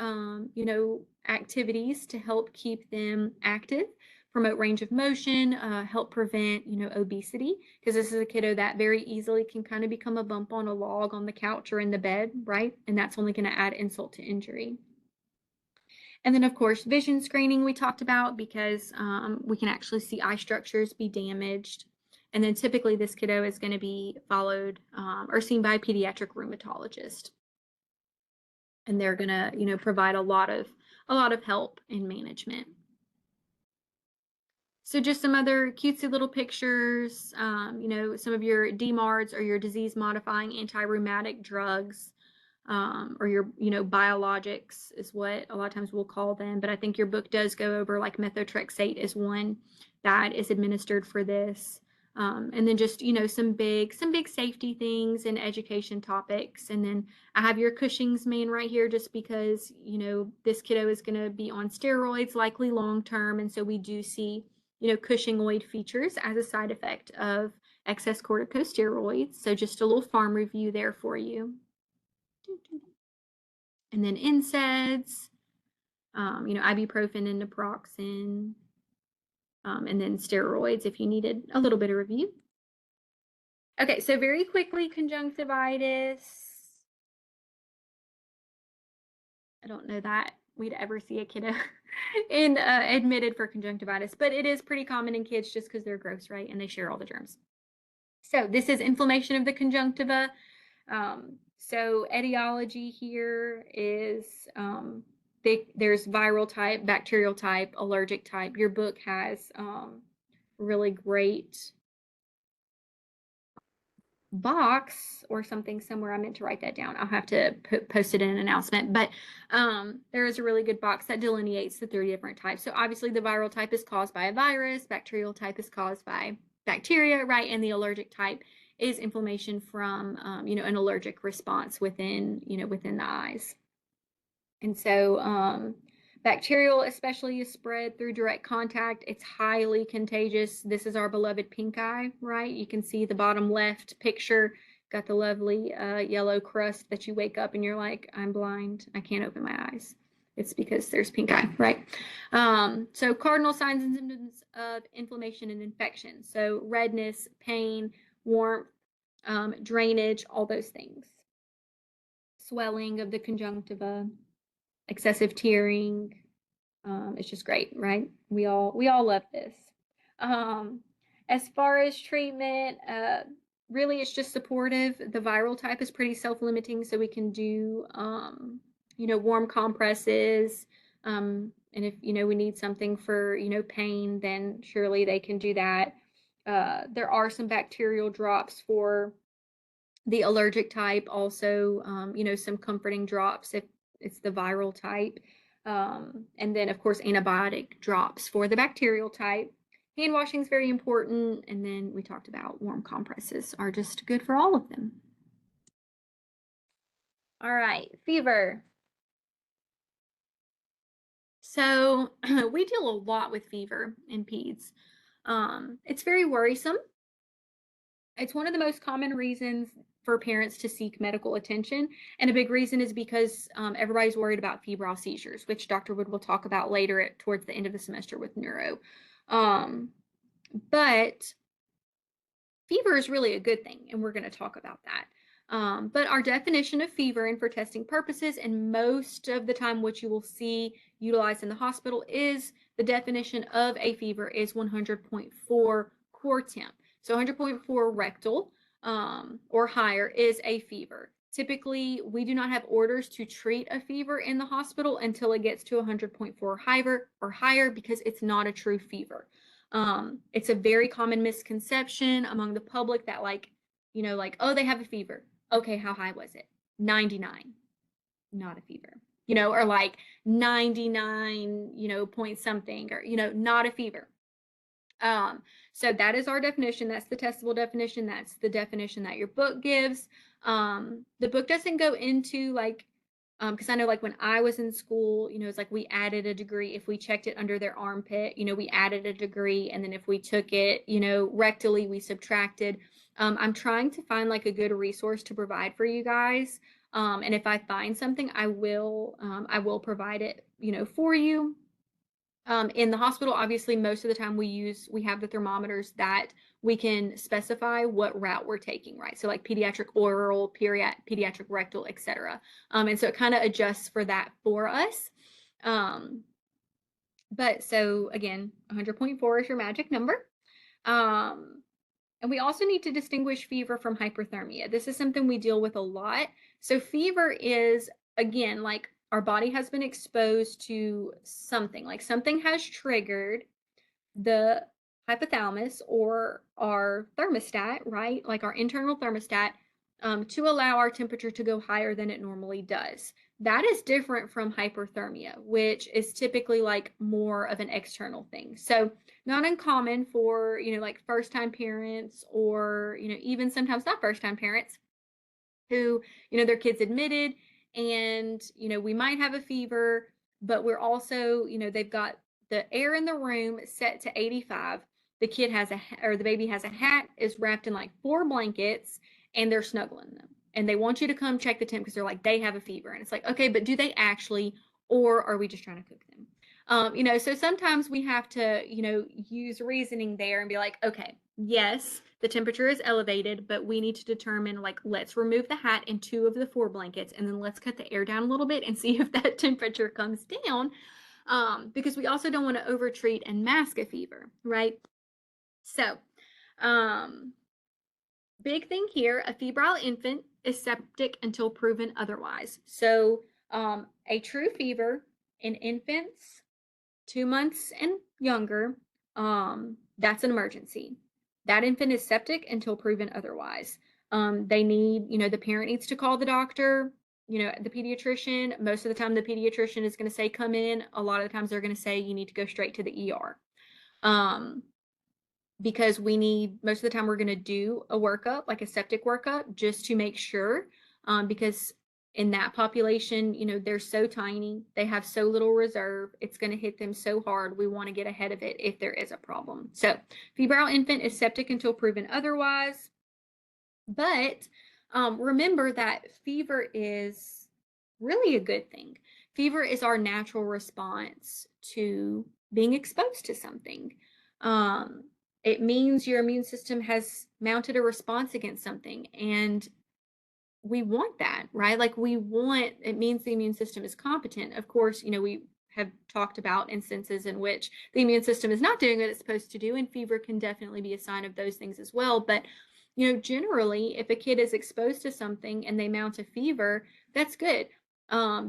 activities to help keep them active, promote range of motion, help prevent, obesity, because this is a kiddo that very easily can kind of become a bump on a log on the couch or in the bed, right? And that's only going to add insult to injury. And then, of course, vision screening we talked about, because we can actually see eye structures be damaged. And then typically this kiddo is going to be followed or seen by a pediatric rheumatologist. and they're gonna, provide a lot of help in management. So just some other cutesy little pictures, some of your DMARDs or your disease modifying anti-rheumatic drugs, or your, biologics is what a lot of times we'll call them. But I think your book does go over like methotrexate is one that is administered for this. And then just, some big safety things and education topics. And then I have your Cushing's man right here just because, this kiddo is going to be on steroids, likely long term. And so we do see, Cushingoid features as a side effect of excess corticosteroids. So just a little farm review there for you. And then NSAIDs, ibuprofen and naproxen, and then steroids if you needed a little bit of review. Okay, so very quickly, conjunctivitis. I don't know that we'd ever see a kiddo admitted for conjunctivitis, but it is pretty common in kids just because they're gross, right? And they share all the germs. So this is inflammation of the conjunctiva. So etiology here is there's viral type, bacterial type, allergic type. Your book has really great box or something somewhere. I meant to write that down. I'll have to post it in an announcement, but there is a really good box that delineates the 3 different types. So obviously the viral type is caused by a virus, bacterial type is caused by bacteria, right? And the allergic type is inflammation from, an allergic response within the eyes. And so bacterial especially is spread through direct contact. It's highly contagious. This is our beloved pink eye, right? You can see the bottom left picture, got the lovely yellow crust that you wake up and you're like, I'm blind. I can't open my eyes. It's because there's pink eye, right? So cardinal signs and symptoms of inflammation and infection. So redness, pain, warmth, drainage, all those things. Swelling of the conjunctiva, excessive tearing. It's just great, right? We all love this. As far as treatment, really it's just supportive. The viral type is pretty self-limiting, so we can do, warm compresses. And if, we need something for, pain, then surely they can do that. There are some bacterial drops for the allergic type, also, some comforting drops if it's the viral type. And then, of course, antibiotic drops for the bacterial type. Hand washing is very important. And then we talked about warm compresses are just good for all of them. All right, fever. So we deal a lot with fever in peds. It's very worrisome. It's one of the most common reasons for parents to seek medical attention. And a big reason is because everybody's worried about febrile seizures, which Dr. Wood will talk about later towards the end of the semester with neuro. But fever is really a good thing, and we're going to talk about that. But our definition of fever, and for testing purposes, and most of the time what you will see utilized in the hospital is the definition of a fever is 100.4 core temp. So 100.4 rectal or higher is a fever. Typically, we do not have orders to treat a fever in the hospital until it gets to 100.4 higher because it's not a true fever. It's a very common misconception among the public that oh, they have a fever. Okay, how high was it? 99. Not a fever. Or like 99, point something, or, not a fever. So that is our definition. That's the testable definition. That's the definition that your book gives. The book doesn't go into because I know when I was in school, it's like we added a degree. If we checked it under their armpit, we added a degree. And then if we took it, rectally, we subtracted. I'm trying to find a good resource to provide for you guys. And if I find something, I will provide it, for you. In the hospital, obviously, most of the time we have the thermometers that we can specify what route we're taking, right? So pediatric oral, pediatric rectal, etc. And so it kind of adjusts for that for us. But so again, 100.4 is your magic number. And we also need to distinguish fever from hyperthermia. This is something we deal with a lot. So fever is again, like our body has been exposed to something, like something has triggered the hypothalamus or our thermostat, right? Like our internal thermostat, to allow our temperature to go higher than it normally does. That is different from hyperthermia, which is typically like more of an external thing. So not uncommon for, like first time parents or, even sometimes not first time parents who, their kids admitted and, we might have a fever, but we're also, they've got the air in the room set to 85. The kid has or the baby has a hat, is wrapped in like 4 blankets, and they're snuggling them. And they want you to come check the temp because they're like, they have a fever. And it's like, okay, but do they actually, or are we just trying to cook them? So sometimes we have to, use reasoning there and be like, okay, yes, the temperature is elevated, but we need to determine, like, let's remove the hat and 2 of the 4 blankets, and then let's cut the air down a little bit and see if that temperature comes down. Because we also don't want to overtreat and mask a fever, right? So, big thing here, a febrile infant is septic until proven otherwise. So, a true fever in infants 2 months and younger, that's an emergency. That infant is septic until proven otherwise. They need, the parent needs to call the doctor, the pediatrician. Most of the time, the pediatrician is going to say, come in. A lot of the times, they're going to say, you need to go straight to the ER. Because most of the time, we're going to do a workup, like a septic workup, just to make sure. Because in that population, they're so tiny, they have so little reserve, it's going to hit them so hard. We want to get ahead of it if there is a problem. So, febrile infant is septic until proven otherwise. But remember that fever is really a good thing. Fever is our natural response to being exposed to something. It means your immune system has mounted a response against something, and we want that, right? Like it means the immune system is competent. Of course, we have talked about instances in which the immune system is not doing what it's supposed to do, and fever can definitely be a sign of those things as well. But, generally, if a kid is exposed to something and they mount a fever, that's good,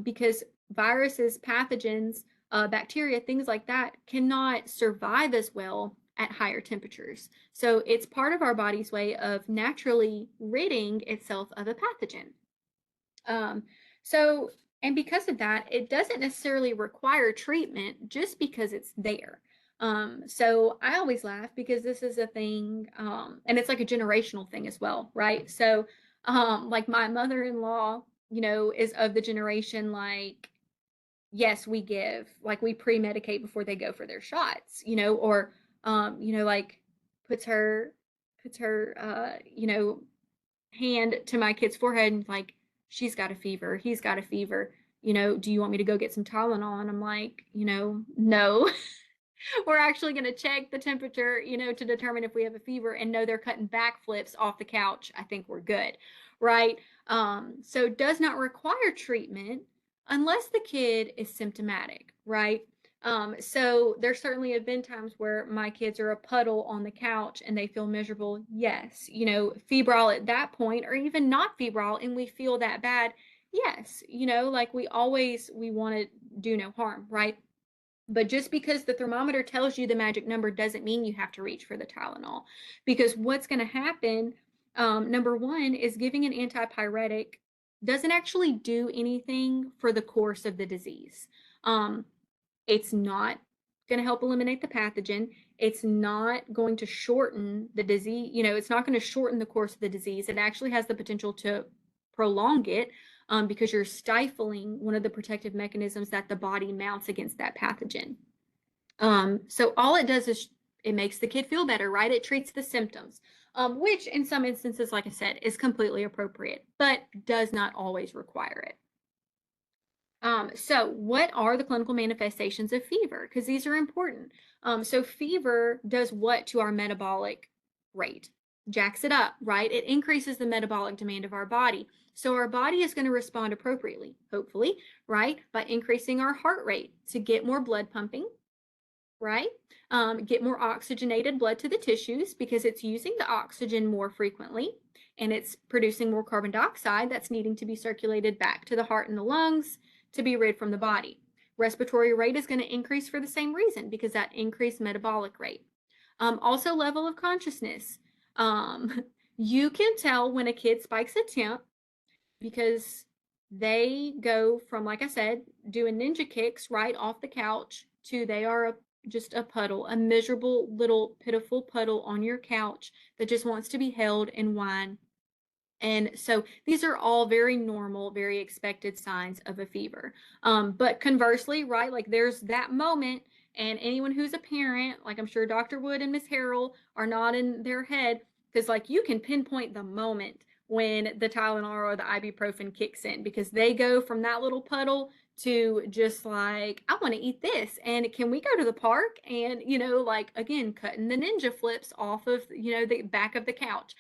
because viruses, pathogens, bacteria, things like that cannot survive as well at higher temperatures. So it's part of our body's way of naturally ridding itself of a pathogen. Um, so, and because of that, it doesn't necessarily require treatment just because it's there. So I always laugh because this is a thing, and it's like a generational thing as well, right? So, like my mother-in-law, is of the generation like, yes, we pre-medicate before they go for their shots, or like puts her hand to my kid's forehead and like, she's got a fever, he's got a fever, do you want me to go get some Tylenol? And I'm like, no. We're actually going to check the temperature, to determine if we have a fever, and no, they're cutting backflips off the couch. I think we're good, right? So does not require treatment unless the kid is symptomatic, right? So there certainly have been times where my kids are a puddle on the couch and they feel miserable. Yes, febrile at that point, or even not febrile, and we feel that bad. Yes, like we want to do no harm, right? But just because the thermometer tells you the magic number doesn't mean you have to reach for the Tylenol. Because what's going to happen, number one, is giving an antipyretic doesn't actually do anything for the course of the disease. It's not going to help eliminate the pathogen. It's not going to shorten the disease. It's not going to shorten the course of the disease. It actually has the potential to prolong it, because you're stifling one of the protective mechanisms that the body mounts against that pathogen. So all it does is it makes the kid feel better, right? It treats the symptoms, which in some instances, like I said, is completely appropriate, but does not always require it. So what are the clinical manifestations of fever? Because these are important. So fever does what to our metabolic rate? Jacks it up, right? It increases the metabolic demand of our body. So our body is going to respond appropriately, hopefully, right? By increasing our heart rate to get more blood pumping. right? Get more oxygenated blood to the tissues because it's using the oxygen more frequently and it's producing more carbon dioxide that's needing to be circulated back to the heart and the lungs to be rid from the body. Respiratory rate is going to increase for the same reason because that increased metabolic rate. Also, level of consciousness. You can tell when a kid spikes a temp because they go from, like I said, doing ninja kicks right off the couch to they are just a puddle, a miserable little pitiful puddle on your couch that just wants to be held and whine. And so these are all very normal, very expected signs of a fever. But conversely, right, like there's that moment, and anyone who's a parent, like I'm sure Dr. Wood and Miss Harrell are nodding their head, because like you can pinpoint the moment when the Tylenol or the ibuprofen kicks in, because they go from that little puddle to just like, I want to eat this, and can we go to the park? And like again, cutting the ninja flips off of the back of the couch.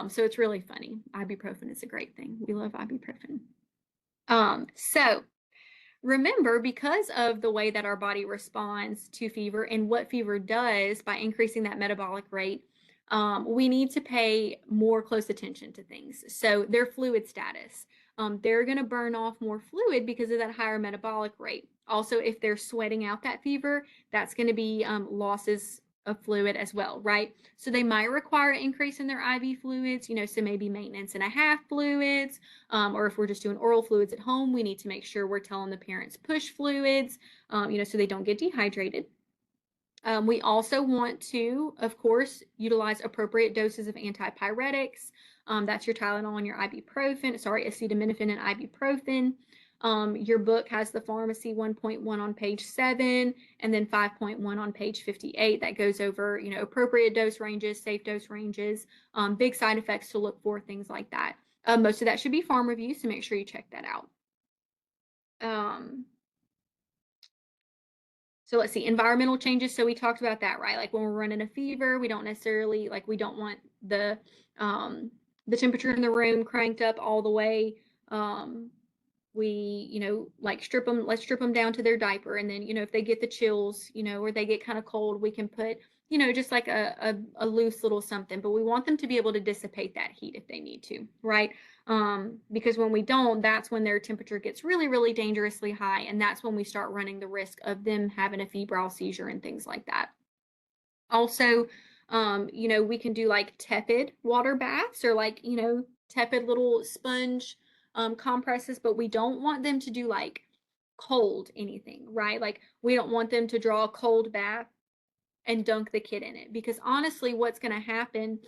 So it's really funny. Ibuprofen is a great thing. We love ibuprofen. So remember, because of the way that our body responds to fever and what fever does by increasing that metabolic rate, we need to pay more close attention to things. So their fluid status. They're going to burn off more fluid because of that higher metabolic rate. Also, if they're sweating out that fever, that's going to be losses of fluid as well, right? So they might require an increase in their IV fluids, so maybe maintenance and a half fluids, or if we're just doing oral fluids at home, we need to make sure we're telling the parents push fluids, so they don't get dehydrated. We also want to, of course, utilize appropriate doses of antipyretics. That's your Tylenol and your ibuprofen, acetaminophen and ibuprofen. Your book has the pharmacy 1.1 on page 7 and then 5.1 on page 58 that goes over, appropriate dose ranges, safe dose ranges, big side effects to look for, things like that. Most of that should be farm review, so make sure you check that out. So let's see, environmental changes. So we talked about that, right? Like when we're running a fever, we don't necessarily, like we don't want the temperature in the room cranked up all the way. We, like let's strip them down to their diaper. And then, if they get the chills, or they get kind of cold, we can put, just like a loose little something, but we want them to be able to dissipate that heat if they need to, right? Because when we don't, that's when their temperature gets really, really dangerously high. And that's when we start running the risk of them having a febrile seizure and things like that. Also, we can do like tepid water baths or like, tepid little sponge compresses, but we don't want them to do like cold anything, right? Like we don't want them to draw a cold bath and dunk the kid in it, because honestly what's going to happen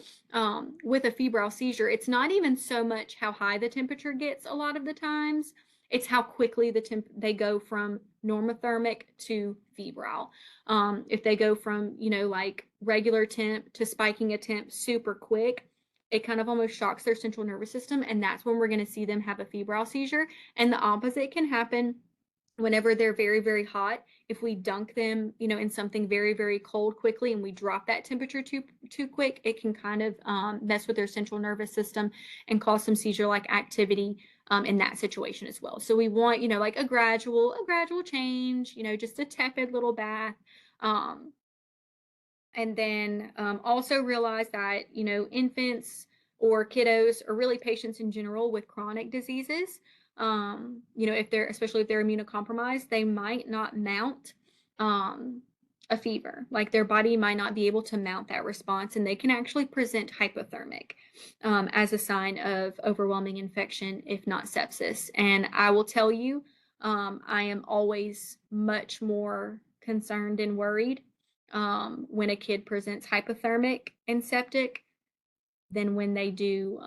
with a febrile seizure, it's not even so much how high the temperature gets a lot of the times, it's how quickly they go from normothermic to febrile. If they go from like regular temp to spiking a temp super quick, it kind of almost shocks their central nervous system, and that's when we're going to see them have a febrile seizure. And the opposite can happen whenever they're very, very hot. If we dunk them, in something very, very cold quickly and we drop that temperature too quick, it can kind of mess with their central nervous system and cause some seizure-like activity in that situation as well. So we want, like a gradual change, just a tepid little bath. And then also realize that, infants or kiddos, or really patients in general with chronic diseases, especially if they're immunocompromised, they might not mount a fever. Like their body might not be able to mount that response, and they can actually present hypothermic as a sign of overwhelming infection, if not sepsis. And I will tell you, I am always much more concerned and worried when a kid presents hypothermic and septic than when they do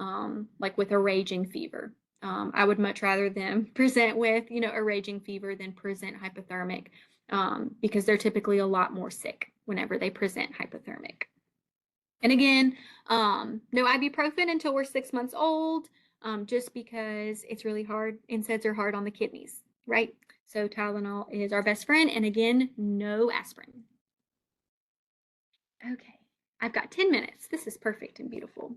like with a raging fever. I would much rather them present with, a raging fever than present hypothermic because they're typically a lot more sick whenever they present hypothermic. And again, no ibuprofen until we're 6 months old, just because it's really hard. NSAIDs are hard on the kidneys, right? So Tylenol is our best friend. And again, no aspirin. Okay, I've got 10 minutes. This is perfect and beautiful.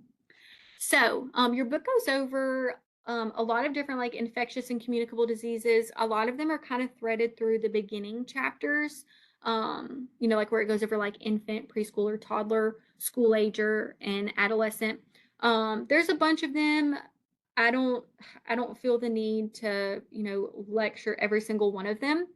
So your book goes over a lot of different like infectious and communicable diseases. A lot of them are kind of threaded through the beginning chapters. like where it goes over like infant, preschooler, toddler, school ager, and adolescent. There's a bunch of them. I don't I don't feel the need to, lecture every single one of them.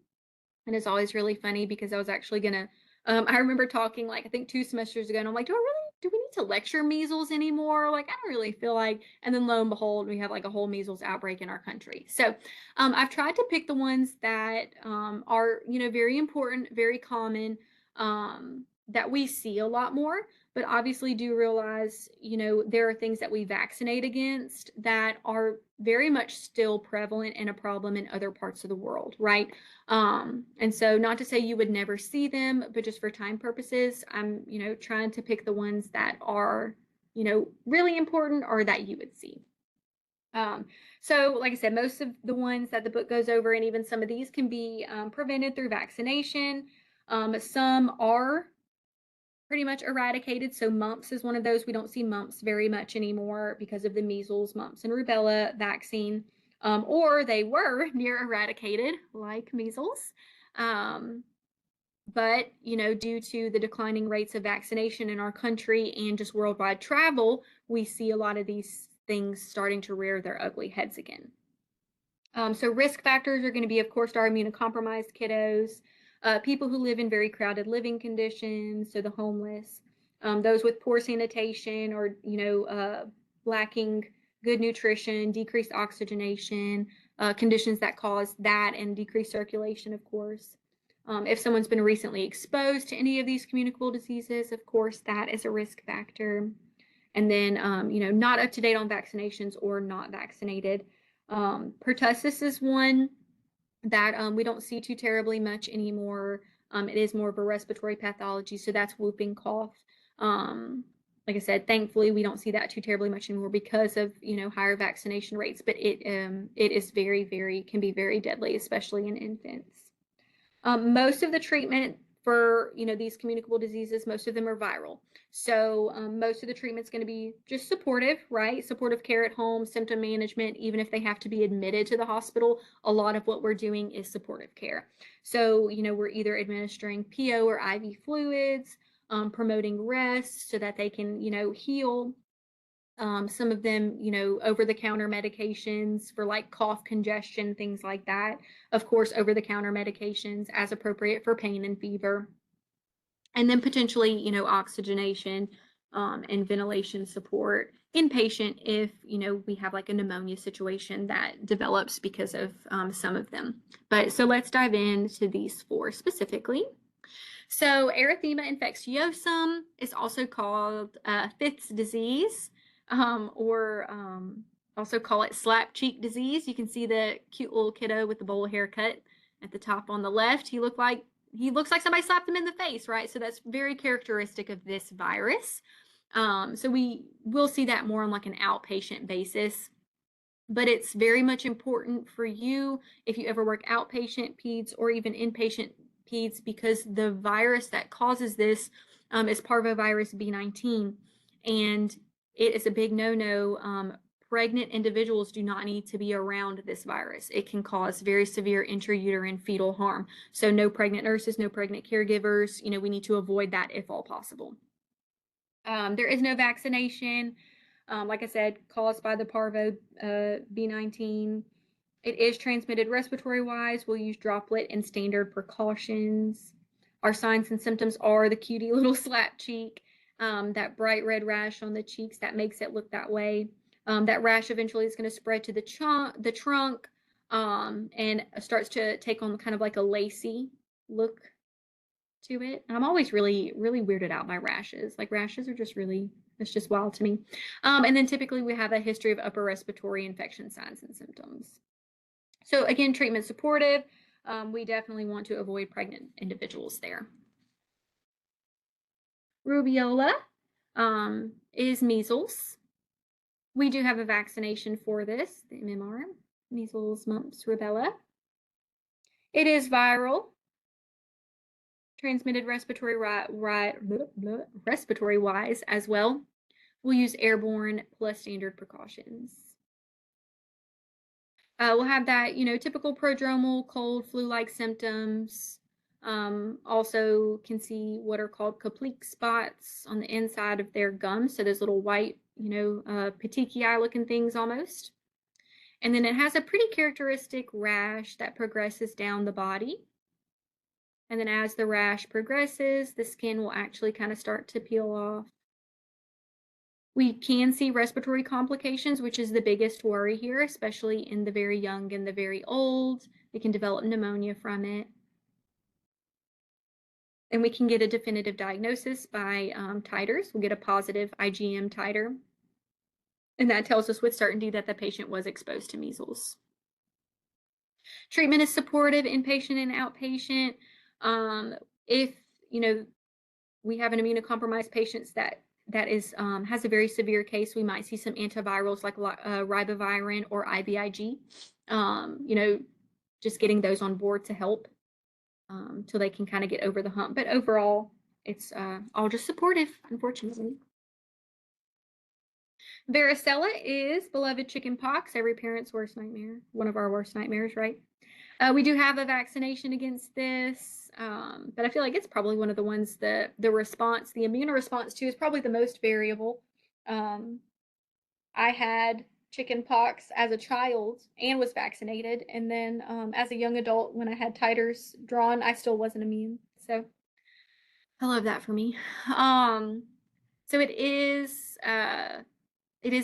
And it's always really funny because I was actually gonna I remember talking like I think 2 semesters ago, and I'm like, do we need to lecture measles anymore? Like, I don't really feel like, and then lo and behold, we have like a whole measles outbreak in our country. So I've tried to pick the ones that are, very important, very common, that we see a lot more, but obviously do realize, there are things that we vaccinate against that are very much still prevalent and a problem in other parts of the world, right? And so not to say you would never see them, but just for time purposes, I'm, trying to pick the ones that are, really important or that you would see. So like I said, most of the ones that the book goes over, and even some of these can be prevented through vaccination. Some are pretty much eradicated. So mumps is one of those. We don't see mumps very much anymore because of the measles, mumps, and rubella vaccine. Or they were near eradicated, like measles. But, due to the declining rates of vaccination in our country and just worldwide travel, we see a lot of these things starting to rear their ugly heads again. So risk factors are going to be, of course, our immunocompromised kiddos, people who live in very crowded living conditions, so the homeless, those with poor sanitation or, lacking good nutrition, decreased oxygenation, conditions that cause that and decreased circulation, of course. If someone's been recently exposed to any of these communicable diseases, of course, that is a risk factor. And then, not up to date on vaccinations or not vaccinated. Pertussis is one that we don't see too terribly much anymore. It is more of a respiratory pathology, so that's whooping cough. Like I said, thankfully we don't see that too terribly much anymore because of higher vaccination rates. But it is can be very deadly, especially in infants. Most of the treatment for these communicable diseases, most of them are viral. So most of the treatment's going to be just supportive, right? Supportive care at home, symptom management, even if they have to be admitted to the hospital, a lot of what we're doing is supportive care. So, we're either administering PO or IV fluids, promoting rest so that they can, heal. Some of them, over-the-counter medications for like cough, congestion, things like that. Of course, over-the-counter medications as appropriate for pain and fever. And then potentially, oxygenation and ventilation support inpatient if, we have like a pneumonia situation that develops because of some of them. But so let's dive into these 4 specifically. So erythema infectiosum is also called Fifth's disease, or also call it slap cheek disease. You can see the cute little kiddo with the bowl haircut at the top on the left. He looks like somebody slapped him in the face, right? So that's very characteristic of this virus. So we will see that more on like an outpatient basis. But it's very much important for you if you ever work outpatient peds or even inpatient peds, because the virus that causes this is parvovirus B19, and it is a big no-no. Pregnant individuals do not need to be around this virus. It can cause very severe intrauterine fetal harm. So no pregnant nurses, no pregnant caregivers. We need to avoid that if all possible. There is no vaccination. Like I said, caused by the parvo B19. It is transmitted respiratory wise. We'll use droplet and standard precautions. Our signs and symptoms are the cutie little slap cheek, that bright red rash on the cheeks that makes it look that way. That rash eventually is going to spread to the trunk, and starts to take on kind of like a lacy look to it. And I'm always really, really weirded out by rashes. Like rashes are just really, it's just wild to me. And then typically we have a history of upper respiratory infection signs and symptoms. So again, treatment supportive. We definitely want to avoid pregnant individuals there. Rubeola is measles. We do have a vaccination for this, the MMR, measles, mumps, rubella. It is viral, transmitted respiratory wise as well. We'll use airborne plus standard precautions. We'll have that, typical prodromal cold, flu-like symptoms, Also can see what are called Kaplik spots on the inside of their gums. So those little white, petechiae looking things almost. And then it has a pretty characteristic rash that progresses down the body. And then as the rash progresses, the skin will actually kind of start to peel off. We can see respiratory complications, which is the biggest worry here, especially in the very young and the very old. They can develop pneumonia from it. And we can get a definitive diagnosis by titers. We'll get a positive IgM titer. And that tells us with certainty that the patient was exposed to measles. Treatment is supportive, inpatient and outpatient. If, we have an immunocompromised patient that is has a very severe case, we might see some antivirals like ribavirin or IVIG. Just getting those on board to help till they can kind of get over the hump. But overall, it's all just supportive, unfortunately. Varicella is beloved chicken pox, every parent's worst nightmare, one of our worst nightmares, right? We do have a vaccination against this, but I feel like it's probably one of the ones that the immune response to is probably the most variable. I had chicken pox as a child and was vaccinated, and then as a young adult, when I had titers drawn, I still wasn't immune. So I love that for me. So it is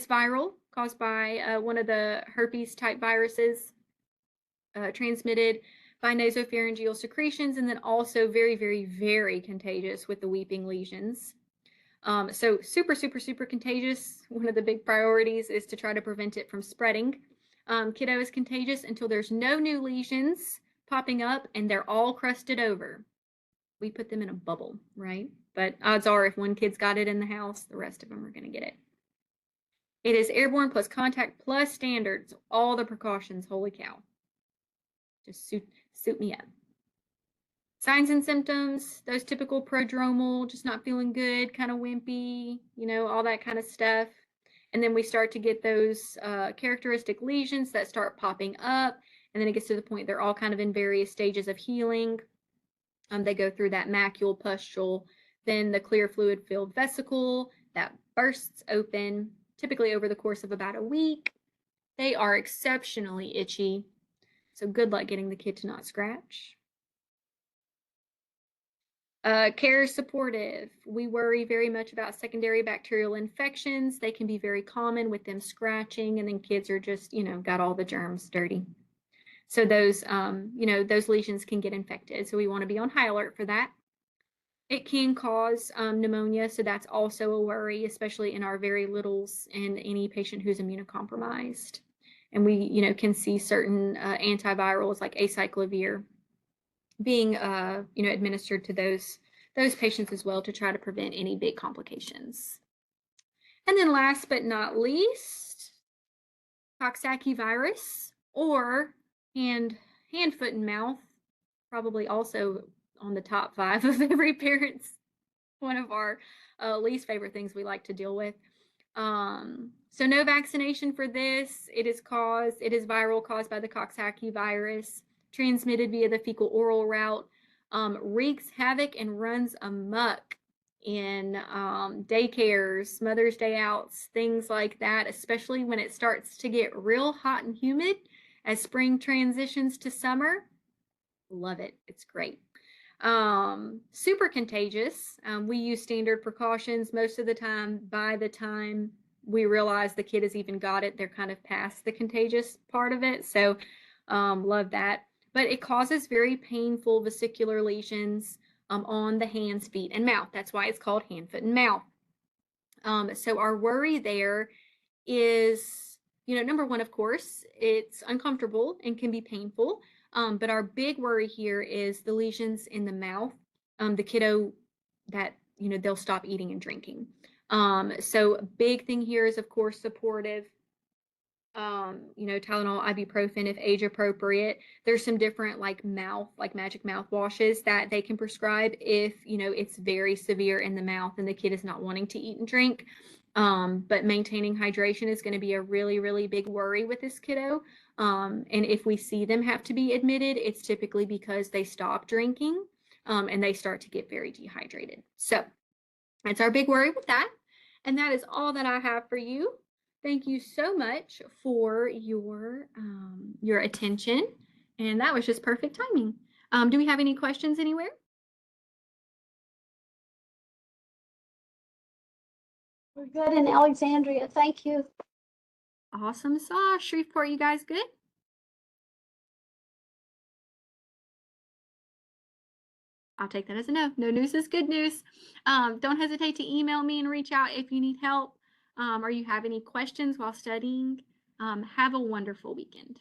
viral, caused by one of the herpes type viruses, transmitted by nasopharyngeal secretions, and then also very, very, very contagious with the weeping lesions. So super, super, super contagious. One of the big priorities is to try to prevent it from spreading. Kiddo is contagious until there's no new lesions popping up and they're all crusted over. We put them in a bubble, right? But odds are if one kid's got it in the house, the rest of them are going to get it. It is airborne plus contact plus standards, all the precautions, holy cow. Just suit me up. Signs and symptoms, those typical prodromal, just not feeling good, kind of wimpy, all that kind of stuff. And then we start to get those characteristic lesions that start popping up. And then it gets to the point they're all kind of in various stages of healing. They go through that macule pustule, then the clear fluid-filled vesicle that bursts open, typically over the course of about a week. They are exceptionally itchy. So good luck getting the kid to not scratch. Care is supportive. We worry very much about secondary bacterial infections. They can be very common with them scratching, and then kids are just, got all the germs dirty. So those, those lesions can get infected. So we want to be on high alert for that. It can cause pneumonia, so that's also a worry, especially in our very littles and any patient who's immunocompromised. And we, can see certain antivirals like acyclovir being, administered to those patients as well to try to prevent any big complications. And then last but not least, Coxsackie virus or hand, foot, and mouth, probably also on the top 5 of every parent's, one of our least favorite things we like to deal with. So no vaccination for this. It is viral, caused by the Coxsackie virus, transmitted via the fecal oral route, wreaks havoc and runs amok in daycares, Mother's Day outs, things like that, especially when it starts to get real hot and humid as spring transitions to summer. Love it. It's great. Super contagious. We use standard precautions most of the time. By the time we realize the kid has even got it, they're kind of past the contagious part of it. So love that. But it causes very painful vesicular lesions on the hands, feet, and mouth. That's why it's called hand, foot, and mouth. So our worry there is, number one, of course, it's uncomfortable and can be painful. But our big worry here is the lesions in the mouth, the kiddo that, they'll stop eating and drinking. So a big thing here is, of course, supportive. Tylenol, ibuprofen if age appropriate. There's some different like magic mouthwashes that they can prescribe if, it's very severe in the mouth and the kid is not wanting to eat and drink. But maintaining hydration is going to be a really, really big worry with this kiddo. And if we see them have to be admitted, it's typically because they stop drinking. and they start to get very dehydrated. So that's our big worry with that. And that is all that I have for you. Thank you so much for your attention. And that was just perfect timing. Do we have any questions anywhere? We're good in Alexandria. Thank you. Awesome sauce. Shreveport, you guys good? I'll take that as a no. No news is good news. Don't hesitate to email me and reach out if you need help or you have any questions while studying. Have a wonderful weekend.